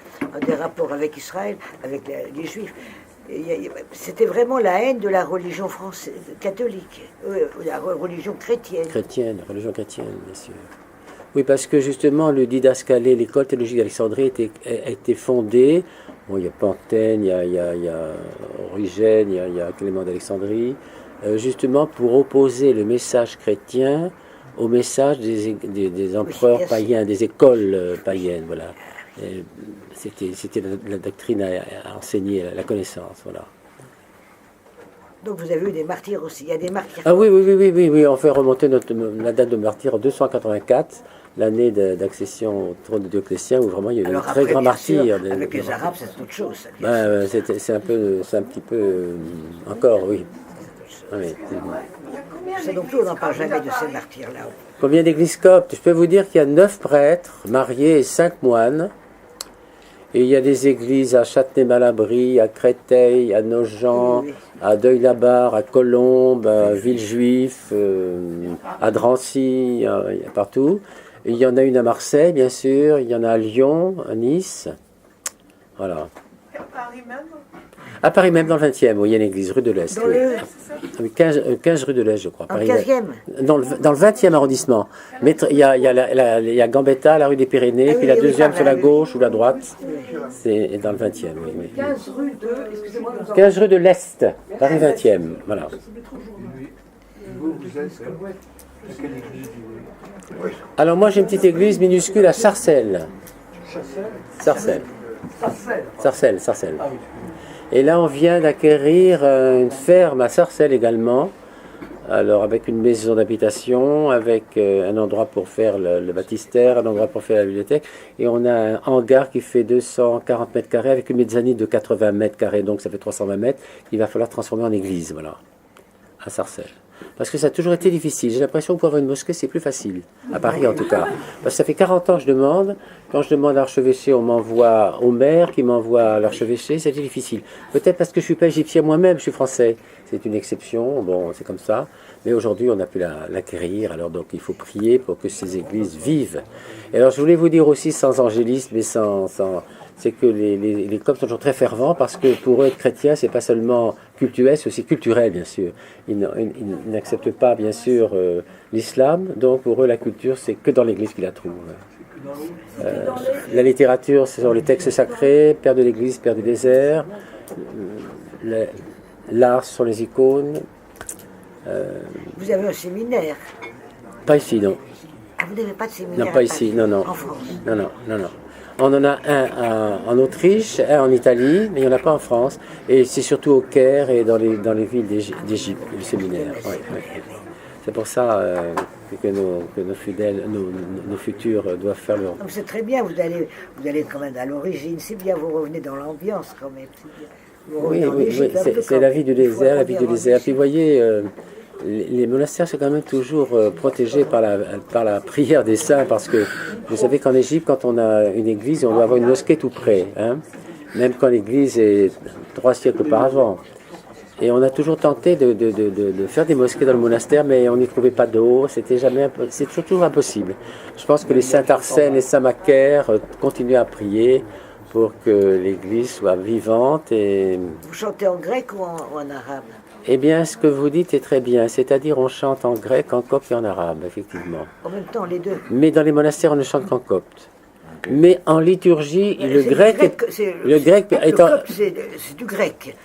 rapports avec Israël, avec les Juifs. C'était vraiment la haine de la religion française, catholique, la religion chrétienne. La religion chrétienne, bien sûr. Oui, parce que justement, le didascalé, l'école théologique d'Alexandrie a été fondée. Bon, il y a Pantène, il y a Origène, il y a Clément d'Alexandrie, justement pour opposer le message chrétien au message des empereurs païens, des écoles païennes, voilà. C'était la doctrine à enseigner, la connaissance, voilà. Donc vous avez eu des martyrs aussi, il y a des martyrs. Ah oui, on fait remonter la date de martyr en 284, l'année d'accession au trône de Dioclétien, où vraiment il y a eu un très grand martyr. Avec les Arabes, c'est autre chose. C'est un petit peu encore, oui. C'est donc on n'en parle jamais de ces martyrs-là. Combien d'églises coptes? Je peux vous dire qu'il y a 9 prêtres mariés et 5 moines. Et il y a des églises à Châtenay-Malabry, à Créteil, à Nogent, à Deuil-la-Barre, à Colombes, à Villejuif, à Drancy, partout. Il y en a une à Marseille, bien sûr. Il y en a à Lyon, à Nice. Voilà. À Paris même? À Paris même, dans le 20e, où il y a une église, rue de l'Est. Dans Oui. le... Oui, 15 rue de l'Est, je crois. En Paris 15e. dans le 20e arrondissement. Mais il y a Gambetta, la rue des Pyrénées, Ah oui, puis la oui, deuxième oui, sur la oui. gauche ou la droite. C'est dans le 20e, oui. Oui. 15 rue de, excusez-moi, 15 rue de l'Est, Paris 20e. Voilà. Vous êtes à quelle église? Alors moi j'ai une petite église minuscule à Sarcelles. Sarcelles. Sarcelles. Et là on vient d'acquérir une ferme à Sarcelles également. Alors avec une maison d'habitation, avec un endroit pour faire le baptistère, un endroit pour faire la bibliothèque. Et on a un hangar qui fait 240 mètres carrés avec une mezzanine de 80 mètres carrés. Donc ça fait 320 mètres qu'il va falloir transformer en église. Voilà. À Sarcelles. Parce que ça a toujours été difficile. J'ai l'impression que pour avoir une mosquée, c'est plus facile. À Paris, en tout cas. Parce que ça fait 40 ans que je demande. Quand je demande à l'archevêché, on m'envoie au maire qui m'envoie à l'archevêché. C'était difficile. Peut-être parce que je ne suis pas égyptien moi-même, je suis français. C'est une exception. Bon, c'est comme ça. Mais aujourd'hui, on a pu l'acquérir. Alors, donc, il faut prier pour que ces églises vivent. Et alors, je voulais vous dire aussi, sans angélisme, mais c'est que les Coptes sont toujours très fervents parce que pour eux, être chrétien, c'est pas seulement cultuel, c'est aussi culturel, bien sûr. Ils n'acceptent pas, bien sûr, l'islam. Donc, pour eux, la culture, c'est que dans l'église qu'ils la trouvent. La littérature, ce sont les textes sacrés, père de l'église, père du désert. L'art, ce sont les icônes. Vous avez un séminaire? Pas ici, non. Ah, vous n'avez pas de séminaire? Non, pas ici, non. En France? Non. On en a un en Autriche, un en Italie, mais il n'y en a pas en France. Et c'est surtout au Caire et dans les villes d'Égypte, le séminaire. Ouais. C'est pour ça que nos fidèles, nos futurs doivent faire leur... C'est très bien, vous allez quand même à l'origine, c'est bien, vous revenez dans l'ambiance quand même. Oui, c'est la vie du désert, Puis vous voyez, les monastères sont quand même toujours protégés par la prière des saints, parce que vous savez qu'en Égypte, quand on a une église, on doit avoir une mosquée tout près, hein, même quand l'église est 3 siècles auparavant. Et on a toujours tenté de faire des mosquées dans le monastère, mais on n'y trouvait pas d'eau, c'est toujours impossible. Je pense que les saints Arsène et saint Macaire continuent à prier pour que l'église soit vivante. Et... Vous chantez en grec ou en arabe? Eh bien, ce que vous dites est très bien, c'est-à-dire on chante en grec, en copte et en arabe, effectivement. En même temps, les deux. Mais dans les monastères, on ne chante qu'en copte. Mais en liturgie, le grec c'est du grec.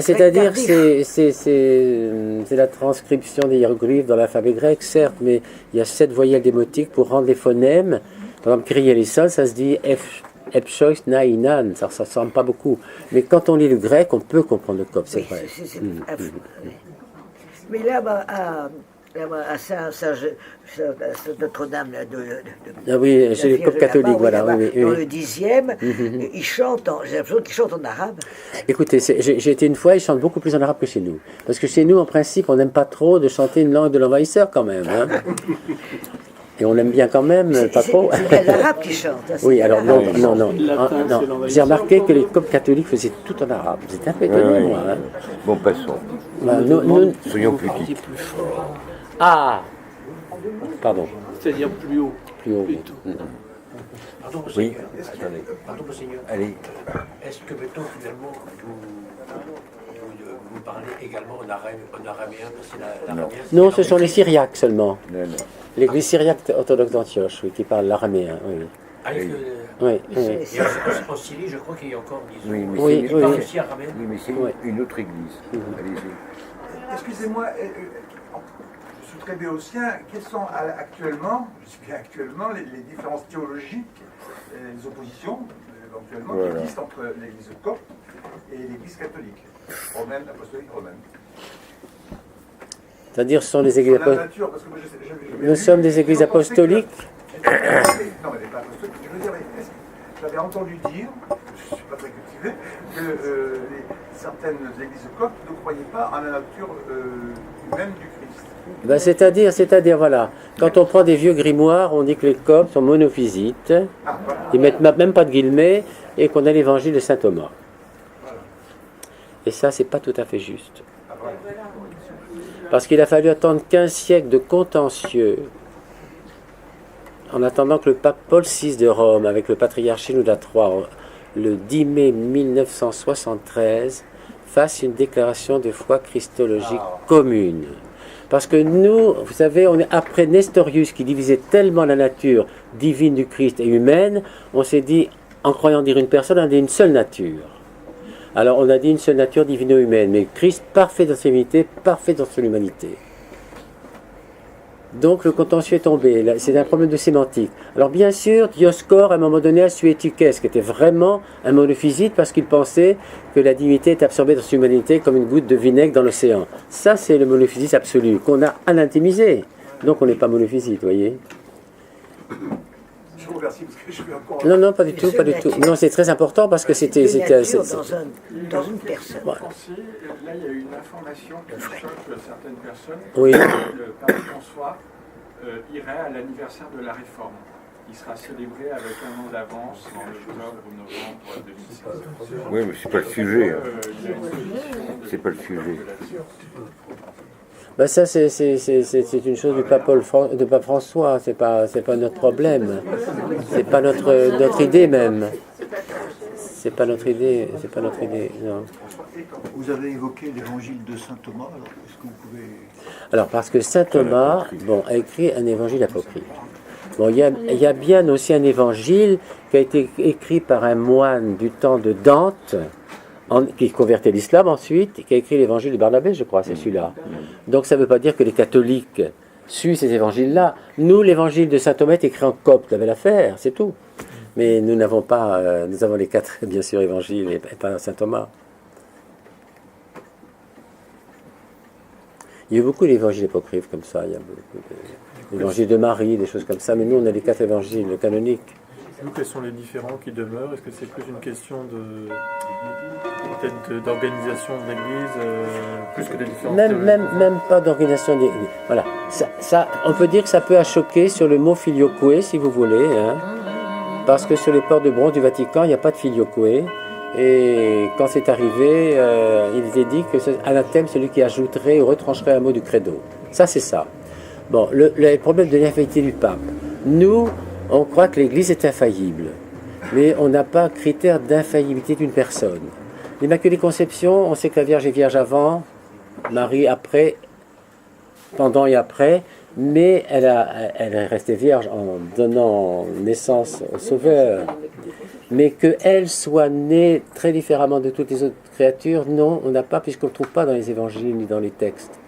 C'est-à-dire que c'est la transcription des hiéroglyphes dans l'alphabet grec, certes, mais il y a 7 voyelles démotiques pour rendre les phonèmes. Par exemple, crier les sols, ça se dit Epchois Nainan, ça ne ressemble pas beaucoup. Mais quand on lit le grec, on peut comprendre le copte, c'est vrai. Mais là, à Notre-Dame ah oui, c'est le copte catholique, voilà. Dans le 10e, ils chantent, j'ai l'impression qu'ils chantent en arabe. Écoutez, j'ai été une fois, ils chantent beaucoup plus en arabe que chez nous. Parce que chez nous, en principe, on n'aime pas trop de chanter une langue de l'envahisseur quand même. Hein. Et on l'aime bien quand même, pas trop. C'est l'arabe qui chante. Oui, alors non. J'ai remarqué que les coptes catholiques faisaient tout en arabe. J'étais un peu étonné, moi. Hein. Bon, passons. Soyons plus vite. Ah, pardon. C'est-à-dire plus haut. Plus haut. Pardon, oui, attendez. Pardon, Monseigneur. Allez. Est-ce que, mettons, finalement, vous parlez également en araméen, parce que l'araméen... Non, ce sont les Syriaques seulement. Non. L'église syriaque orthodoxe d'Antioche, oui, qui parle l'araméen, oui. Oui. Et en Syrie, je crois qu'il y a encore des... Oui, aussi araméen. Oui, mais c'est une autre église. Allez-y. Excusez-moi, je suis très béotien. Quelles sont actuellement les différences théologiques, les oppositions éventuellement qui existent entre l'église copte et l'église catholique, romaine, apostolique romaine? C'est-à-dire, ce sont des églises apostoliques. Nous sommes des églises apostoliques. Non, mais pas apostoliques. Je veux dire, j'avais entendu dire, je ne suis pas très cultivé, que certaines églises coptes ne croyaient pas en la nature humaine du Christ. C'est-à-dire, voilà, quand on prend des vieux grimoires, on dit que les coptes sont monophysites, ils mettent même pas de guillemets, et qu'on a l'évangile de saint Thomas. Et ça, c'est pas tout à fait juste. Parce qu'il a fallu attendre 15 siècles de contentieux en attendant que le pape Paul VI de Rome, avec le patriarche Shenouda III, le 10 mai 1973, fasse une déclaration de foi christologique commune. Parce que nous, vous savez, on est après Nestorius qui divisait tellement la nature divine du Christ et humaine, on s'est dit, en croyant dire une personne, on a dit une seule nature. Alors on a dit une seule nature divino-humaine, mais Christ parfait dans sa divinité, parfait dans son humanité. Donc le contentieux est tombé, c'est un problème de sémantique. Alors bien sûr, Dioscore à un moment donné a su étuquer ce qui était vraiment un monophysite parce qu'il pensait que la divinité est absorbée dans son humanité comme une goutte de vinaigre dans l'océan. Ça c'est le monophysite absolu qu'on a anathémisé. Donc on n'est pas monophysite, vous voyez. Je vous remercie parce que je suis encore... Non, pas du tout, pas du tout. Non, c'est très important parce que c'était... dans une personne. Voilà. Là, il y a eu une information qui choque certaines personnes. Oui. Le pape François irait à l'anniversaire de la Réforme. Il sera célébré avec un an d'avance en octobre ou novembre 2016. Oui, mais c'est pas le sujet. C'est pas le sujet. Ben ça, c'est une chose du pape François, c'est pas notre problème. C'est pas notre idée même. C'est pas notre idée, non. Vous avez évoqué l'évangile de saint Thomas, alors est-ce que vous pouvez... Alors, parce que saint Thomas, a écrit un évangile apocryphe. Bon, il y a bien aussi un évangile qui a été écrit par un moine du temps de Dante, qui convertait l'islam ensuite, qui a écrit l'évangile de Barnabé, je crois, c'est celui-là. Donc ça ne veut pas dire que les catholiques suivent ces évangiles-là. Nous, l'évangile de saint Thomas est écrit en copte, avait l'affaire, c'est tout. Mais nous n'avons pas, nous avons les 4, bien sûr, évangiles et pas saint Thomas. Il y a beaucoup d'évangiles apocryphes comme ça, il y a beaucoup l'évangile de Marie, des choses comme ça, mais nous on a les 4 évangiles canoniques. Nous, quels sont les différents qui demeurent? Est-ce que c'est plus une question peut-être d'organisation de l'Église, plus que des différents même pas d'organisation de l'Église. Voilà. Ça, on peut dire que ça peut choquer sur le mot filioque, si vous voulez, hein, parce que sur les portes de bronze du Vatican, il n'y a pas de filioque. Et quand c'est arrivé, il était dit que anathème, celui qui ajouterait ou retrancherait un mot du credo. Ça, c'est ça. Bon, le problème de l'infaillibilité du pape. Nous, on croit que l'Église est infaillible, mais on n'a pas critère d'infaillibilité d'une personne. L'Immaculée Conception, on sait que la Vierge est vierge avant, Marie après, pendant et après, mais elle est restée vierge en donnant naissance au Sauveur. Mais qu'elle soit née très différemment de toutes les autres créatures, non, on n'a pas, puisqu'on ne trouve pas dans les évangiles ni dans les textes.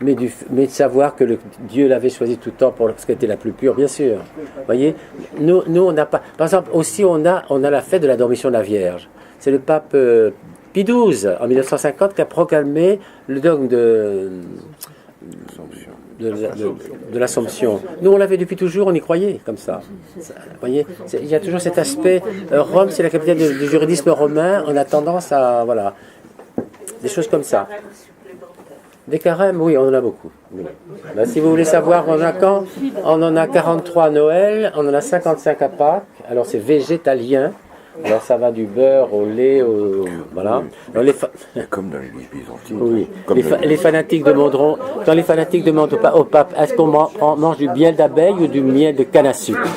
Mais de savoir que Dieu l'avait choisi tout le temps pour ce qui était la plus pure, bien sûr. Vous voyez, nous on n'a pas. Par exemple, aussi on a la fête de la Dormition de la Vierge. C'est le pape Pie XII en 1950 qui a proclamé le dogme de l'Assomption. Nous on l'avait depuis toujours, on y croyait comme ça. Vous voyez, il y a toujours cet aspect. Rome, c'est la capitale du juridisme romain. On a tendance à des choses comme ça. Des carèmes, oui, on en a beaucoup. Oui. Ben, si vous voulez savoir, on en a 43 à Noël, on en a 55 à Pâques. Alors c'est végétalien. Alors ça va du beurre au lait, voilà. Alors, comme dans l'église byzantine. Oui. Les fanatiques demanderont, quand les fanatiques demandent au pape, est-ce qu'on mange du miel d'abeille ou du miel de canne à sucre?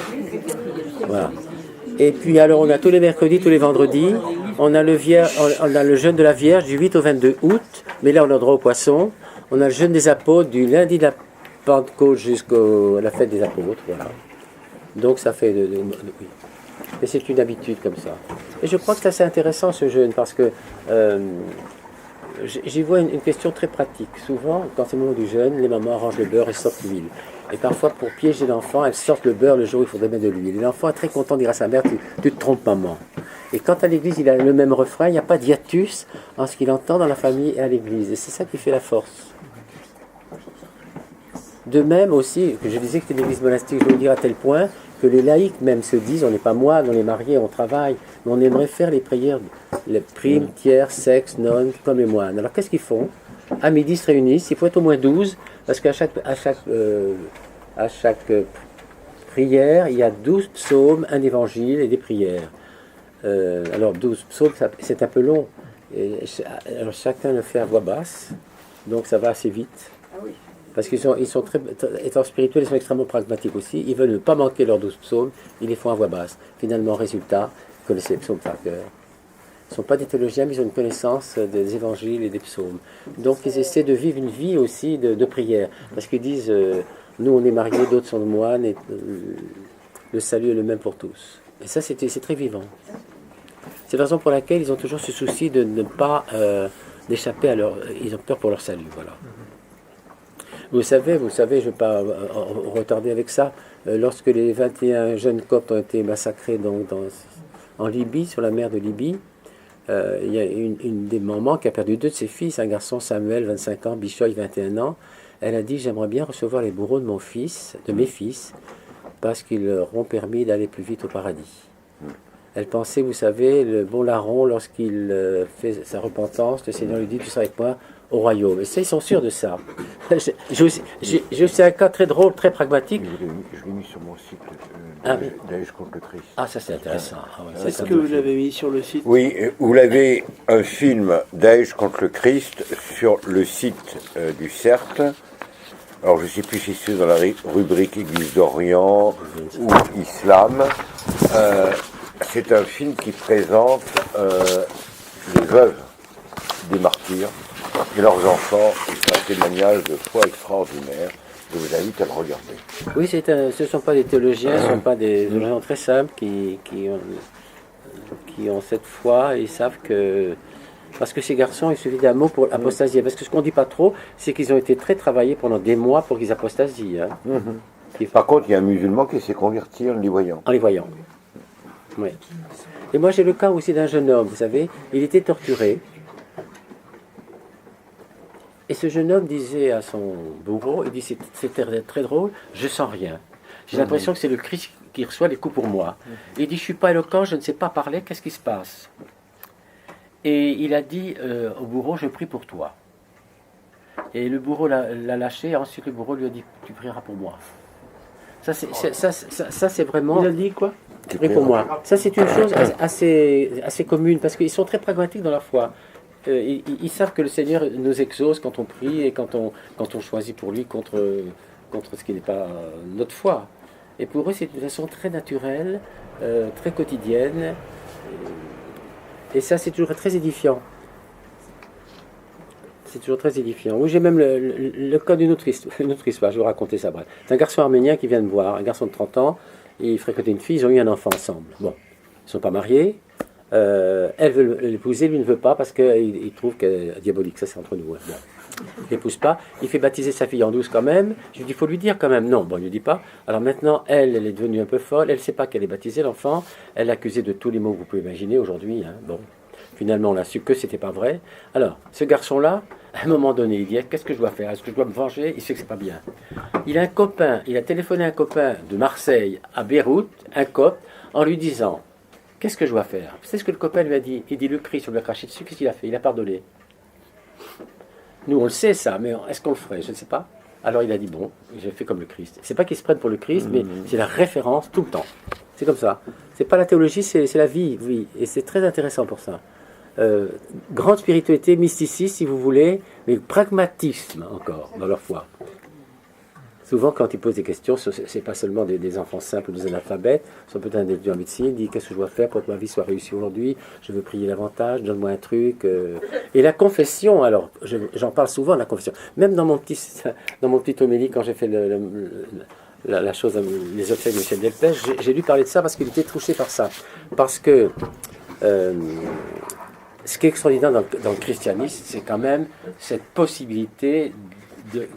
Voilà. Et puis alors on a tous les mercredis, tous les vendredis, on a le jeûne de la Vierge du 8 au 22 août, mais là on a droit au poisson. On a le jeûne des apôtres du lundi de la Pentecôte jusqu'à la fête des apôtres, voilà. Donc ça fait oui. Mais c'est une habitude comme ça. Et je crois que c'est assez intéressant ce jeûne parce que j'y vois une question très pratique. Souvent, quand c'est le moment du jeûne, les mamans arrangent le beurre et sortent l'huile. Et parfois, pour piéger l'enfant, elles sortent le beurre le jour où il faudrait mettre de l'huile. Et l'enfant est très content de dire à sa mère, tu te trompes maman. Et quand à l'église, il a le même refrain, il n'y a pas d'hiatus en ce qu'il entend dans la famille et à l'église. Et c'est ça qui fait la force. De même aussi, que je disais que c'était une église monastique, je veux le dire à tel point que les laïcs même se disent, on n'est pas moines, on est mariés, on travaille, mais on aimerait faire les prières, les primes, tiers, sexe, nonnes, comme les moines. Alors qu'est-ce qu'ils font? À midi, ils se réunissent, il faut être au moins 12, parce qu'à chaque prière, il y a 12 psaumes, un évangile et des prières. Alors 12 psaumes, c'est un peu long. Alors chacun le fait à voix basse, donc ça va assez vite. Parce ils sont très, étant spirituels, ils sont extrêmement pragmatiques aussi. Ils veulent ne pas manquer leurs 12 psaumes, ils les font à voix basse. Finalement, résultat, ils connaissent les psaumes par cœur. Ils ne sont pas des théologiens, mais ils ont une connaissance des évangiles et des psaumes. Donc ils essaient de vivre une vie aussi de prière. Parce qu'ils disent, nous on est mariés, d'autres sont moines, et le salut est le même pour tous. Et ça, c'est très vivant. C'est la raison pour laquelle ils ont toujours ce souci de ne pas d'échapper à leur... Ils ont peur pour leur salut, voilà. Vous savez, je ne vais pas retarder avec ça, lorsque les 21 jeunes coptes ont été massacrés en Libye, sur la mer de Libye, il y a une des mamans qui a perdu 2 de ses fils, un garçon Samuel, 25 ans, Bishoy, 21 ans. Elle a dit, j'aimerais bien recevoir les bourreaux de mes fils, parce qu'ils leur ont permis d'aller plus vite au paradis. Elle pensait, vous savez, le bon larron, lorsqu'il fait sa repentance, le Seigneur lui dit, tu seras avec moi au royaume. Et ça, ils sont sûrs de ça. J'ai aussi un cas très drôle, très pragmatique. Je l'ai mis sur mon site, Daesh contre le Christ. Ah, ça c'est intéressant. Est-ce que vous l'avez mis sur le site? Oui, vous l'avez, un film Daesh contre le Christ sur le site du CERT. Alors je ne sais plus si c'est dans la rubrique Église d'Orient ou Islam. C'est un film qui présente les veuves des martyrs et leurs enfants. C'est un témoignage de foi extraordinaire. Je vous invite à le regarder. Oui, ce ne sont pas des théologiens, ce ne sont pas des gens très simples qui ont cette foi et savent que... Parce que ces garçons, il suffit d'un mot pour apostasier. Parce que ce qu'on ne dit pas trop, c'est qu'ils ont été très travaillés pendant des mois pour qu'ils apostasient. Hein. Par contre, il y a un musulman qui s'est converti en les voyant. En les voyant. Oui. Et moi, j'ai le cas aussi d'un jeune homme, vous savez, il était torturé. Et ce jeune homme disait à son bourreau, il dit, c'était très drôle, je sens rien. J'ai l'impression que c'est le Christ qui reçoit les coups pour moi. Il dit, je ne suis pas éloquent, je ne sais pas parler, qu'est-ce qui se passe? Et il a dit au bourreau, je prie pour toi. Et le bourreau l'a lâché, et ensuite le bourreau lui a dit, tu prieras pour moi. Ça, c'est vraiment... Il a dit quoi? Tu pries pour moi. Ça, c'est une chose assez commune, parce qu'ils sont très pragmatiques dans leur foi. Ils savent que le Seigneur nous exauce quand on prie et quand on choisit pour lui contre ce qui n'est pas notre foi. Et pour eux, c'est une façon très naturelle, très quotidienne. Et ça, c'est toujours très édifiant. C'est toujours très édifiant. Oui, j'ai même le cas d'une autre histoire. Je vais vous raconter ça. Bref. C'est un garçon arménien qui vient me voir, un garçon de 30 ans, et il fréquentait une fille, ils ont eu un enfant ensemble. Bon, ils ne sont pas mariés. Elle veut l'épouser, lui ne veut pas parce qu'il trouve qu'elle est diabolique. Ça, c'est entre nous. Hein. Bon. Il n'épouse pas. Il fait baptiser sa fille en douce quand même. Je lui dis, il faut lui dire quand même. Non, bon, il ne lui dit pas. Alors maintenant, elle est devenue un peu folle. Elle ne sait pas qu'elle est baptisée, l'enfant. Elle l'a accusé de tous les maux que vous pouvez imaginer aujourd'hui. Hein. Bon. Finalement, on a su que ce n'était pas vrai. Alors, ce garçon-là, à un moment donné, il dit, qu'est-ce que je dois faire? Est-ce que je dois me venger? Il sait que c'est pas bien. Il a un copain, il a téléphoné à un copain de Marseille à Beyrouth, un copte, en lui disant, qu'est-ce que je dois faire? C'est ce que le copain lui a dit. Il dit, le Christ, on lui a craché dessus, qu'est-ce qu'il a fait? Il a pardonné. Nous, on le sait ça, mais est-ce qu'on le ferait? Je ne sais pas. Alors il a dit, bon, j'ai fait comme le Christ. C'est pas qu'il se prenne pour le Christ, mais c'est la référence tout le temps. C'est comme ça. C'est pas la théologie, c'est la vie, oui. Et c'est très intéressant pour ça. Grande spiritualité, mysticisme si vous voulez, mais pragmatisme encore dans leur foi. Souvent quand ils posent des questions, c'est pas seulement des enfants simples ou des analphabètes, sont peut-être un étudiant en médecine, ils disent qu'est-ce que je dois faire pour que ma vie soit réussie aujourd'hui, je veux prier davantage, donne-moi un truc. Et la confession, alors j'en parle souvent la confession, même dans mon petit homélie quand j'ai fait la chose, les obsèques de Michel Delpech, j'ai lu parler de ça parce qu'il était touché par ça. Parce que ce qui est extraordinaire dans le christianisme, c'est quand même cette possibilité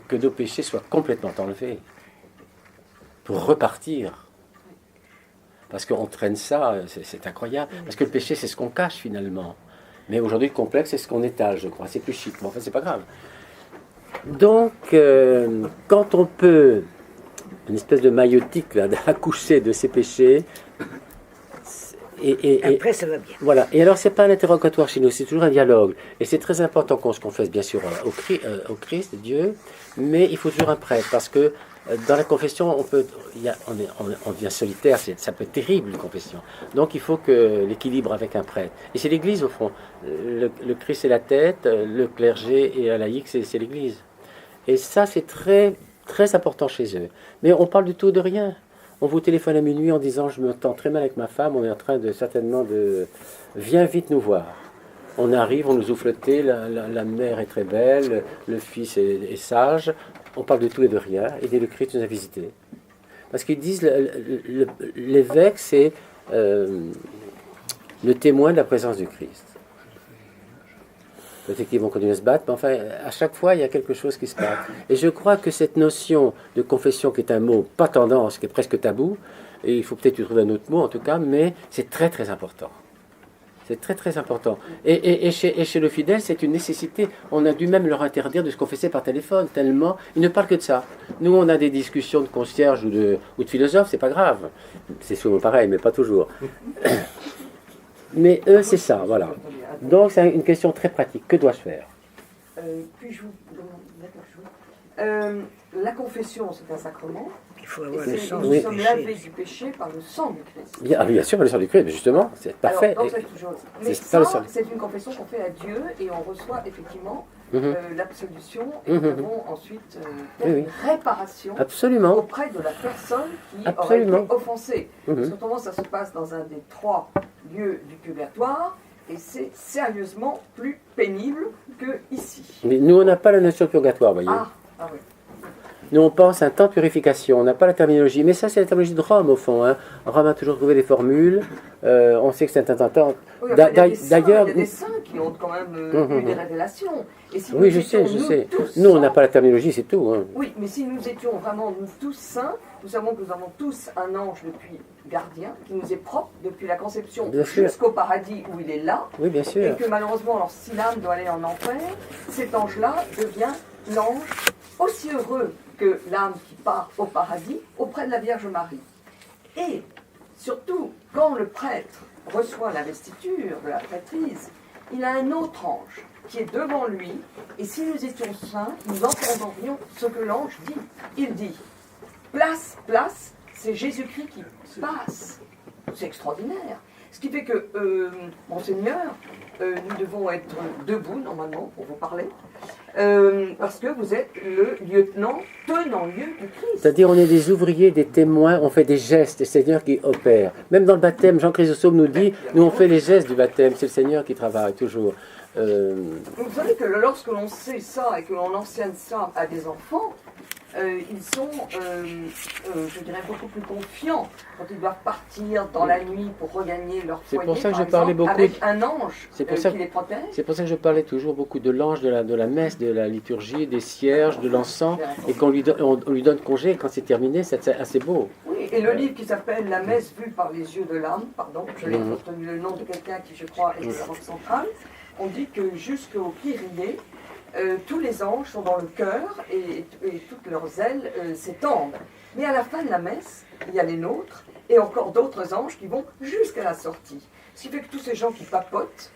que nos péchés soient complètement enlevés pour repartir. Parce qu'on traîne ça, c'est incroyable. Parce que le péché, c'est ce qu'on cache finalement. Mais aujourd'hui, le complexe, c'est ce qu'on étale, je crois. C'est plus chic, mais enfin, c'est pas grave. Donc, quand on peut, une espèce de maïotique, là, accoucher de ses péchés, et après, ça va bien. Voilà. Et alors, c'est pas un interrogatoire chez nous, c'est toujours un dialogue. Et c'est très important qu'on se confesse, bien sûr, au Christ, Dieu, mais il faut toujours un prêtre, parce que dans la confession, on devient solitaire, ça peut être terrible, une confession. Donc, il faut que l'équilibre avec un prêtre. Et c'est l'Église, au fond. Le Christ, c'est la tête, le clergé et la laïque, c'est l'Église. Et ça, c'est très, très important chez eux. Mais on parle du tout de rien. On vous téléphone à minuit en disant « je me tends très mal avec ma femme, on est en train de certainement de... Viens vite nous voir ». On arrive, on nous ouvre le thé, la mère est très belle, le fils est sage. On parle de tout et de rien, et dès le Christ nous a visités. Parce qu'ils disent, l'évêque, c'est le témoin de la présence du Christ. Peut-être qu'ils vont continuer à se battre, mais enfin, à chaque fois, il y a quelque chose qui se passe. Et je crois que cette notion de confession, qui est un mot pas tendance, qui est presque tabou, et il faut peut-être y trouver un autre mot en tout cas, mais c'est très très important. C'est très très important. Et chez le fidèle, c'est une nécessité. On a dû même leur interdire de se confesser par téléphone, tellement ils ne parlent que de ça. Nous, on a des discussions de concierges ou de philosophes, c'est pas grave. C'est souvent pareil, mais pas toujours. Mais eux, c'est ça, voilà. Donc, c'est une question très pratique. Que dois-je faire? Puis-je vous la confession, c'est un sacrement. Il faut avoir le sang nous sommes lavés du péché par le sang du Christ. Bien sûr, par le sang du Christ, mais justement, c'est parfait. Alors, mais ça, c'est une confession qu'on fait à Dieu et on reçoit effectivement l'absolution et nous avons ensuite une réparation auprès de la personne qui aurait été offensée. Parce qu'autrement, ça se passe dans un des 3 lieux du purgatoire. Et c'est sérieusement plus pénible que ici. Mais nous, on n'a pas la notion de purgatoire, voyez. Ah oui. Nous, on pense à un temps de purification. On n'a pas la terminologie. Mais ça, c'est la terminologie de Rome, au fond. Hein. Rome a toujours trouvé des formules. On sait que c'est un temps. Oui, d'ailleurs, il y a des saints qui ont quand même eu des révélations. Et si oui, je sais. Nous, on n'a pas la terminologie, c'est tout. Hein. Oui, mais si nous étions vraiment nous tous saints, nous savons que nous avons tous un ange depuis gardien, qui nous est propre depuis la conception jusqu'au paradis où il est là. Oui, bien sûr. Et que malheureusement, alors, si l'âme doit aller en enfer, cet ange-là devient l'ange aussi heureux que l'âme qui part au paradis auprès de la Vierge Marie. Et surtout, quand le prêtre reçoit l'investiture de la prêtrise, il a un autre ange qui est devant lui, et si nous étions saints, nous entendrions ce que l'ange dit. Il dit, place, place, c'est Jésus-Christ qui passe. C'est extraordinaire. Ce qui fait que, Monseigneur, nous devons être debout, normalement, pour vous parler, parce que vous êtes le lieutenant tenant-lieu du Christ. C'est-à-dire, on est des ouvriers, des témoins, on fait des gestes, c'est le Seigneur qui opère. Même dans le baptême, Jean Chrysostome nous dit, nous on fait les gestes du baptême, c'est le Seigneur qui travaille toujours. Vous savez que lorsque l'on sait ça et que l'on enseigne ça à des enfants, ils sont, je dirais, beaucoup plus confiants quand ils doivent partir dans la nuit pour regagner leur foyer, pour ça que par je parlais exemple, beaucoup avec un ange qui les protège. C'est pour ça que je parlais toujours beaucoup de l'ange, de la messe, de la liturgie, des cierges, de l'encens, et qu'on lui donne congé quand c'est terminé, c'est assez beau. Oui, et le livre qui s'appelle La messe vue par les yeux de l'âme, pardon, je l'ai retenu le nom de quelqu'un qui, je crois, est de l'Europe centrale, on dit que jusqu'au Kyrie, tous les anges sont dans le cœur et toutes leurs ailes s'étendent. Mais à la fin de la messe, il y a les nôtres et encore d'autres anges qui vont jusqu'à la sortie. Ce qui fait que tous ces gens qui papotent,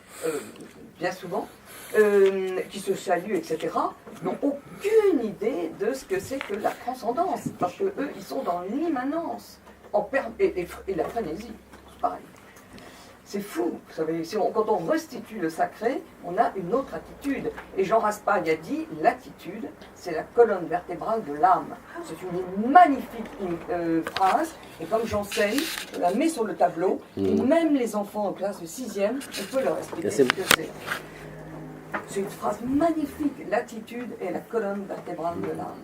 bien souvent, qui se saluent, etc., n'ont aucune idée de ce que c'est que la transcendance. Parce qu'eux, ils sont dans l'immanence et la frénésie, c'est pareil. C'est fou, vous savez, quand on restitue le sacré, on a une autre attitude. Et Jean Raspail a dit, l'attitude, c'est la colonne vertébrale de l'âme. C'est une magnifique phrase, et comme j'enseigne, je la mets sur le tableau, et même les enfants en classe de 6e, on peut leur expliquer ce que c'est. C'est une phrase magnifique, l'attitude est la colonne vertébrale de l'âme.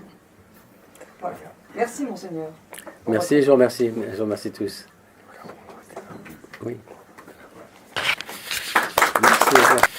Voilà. Merci, Monseigneur. Merci, je vous remercie tous. Oui.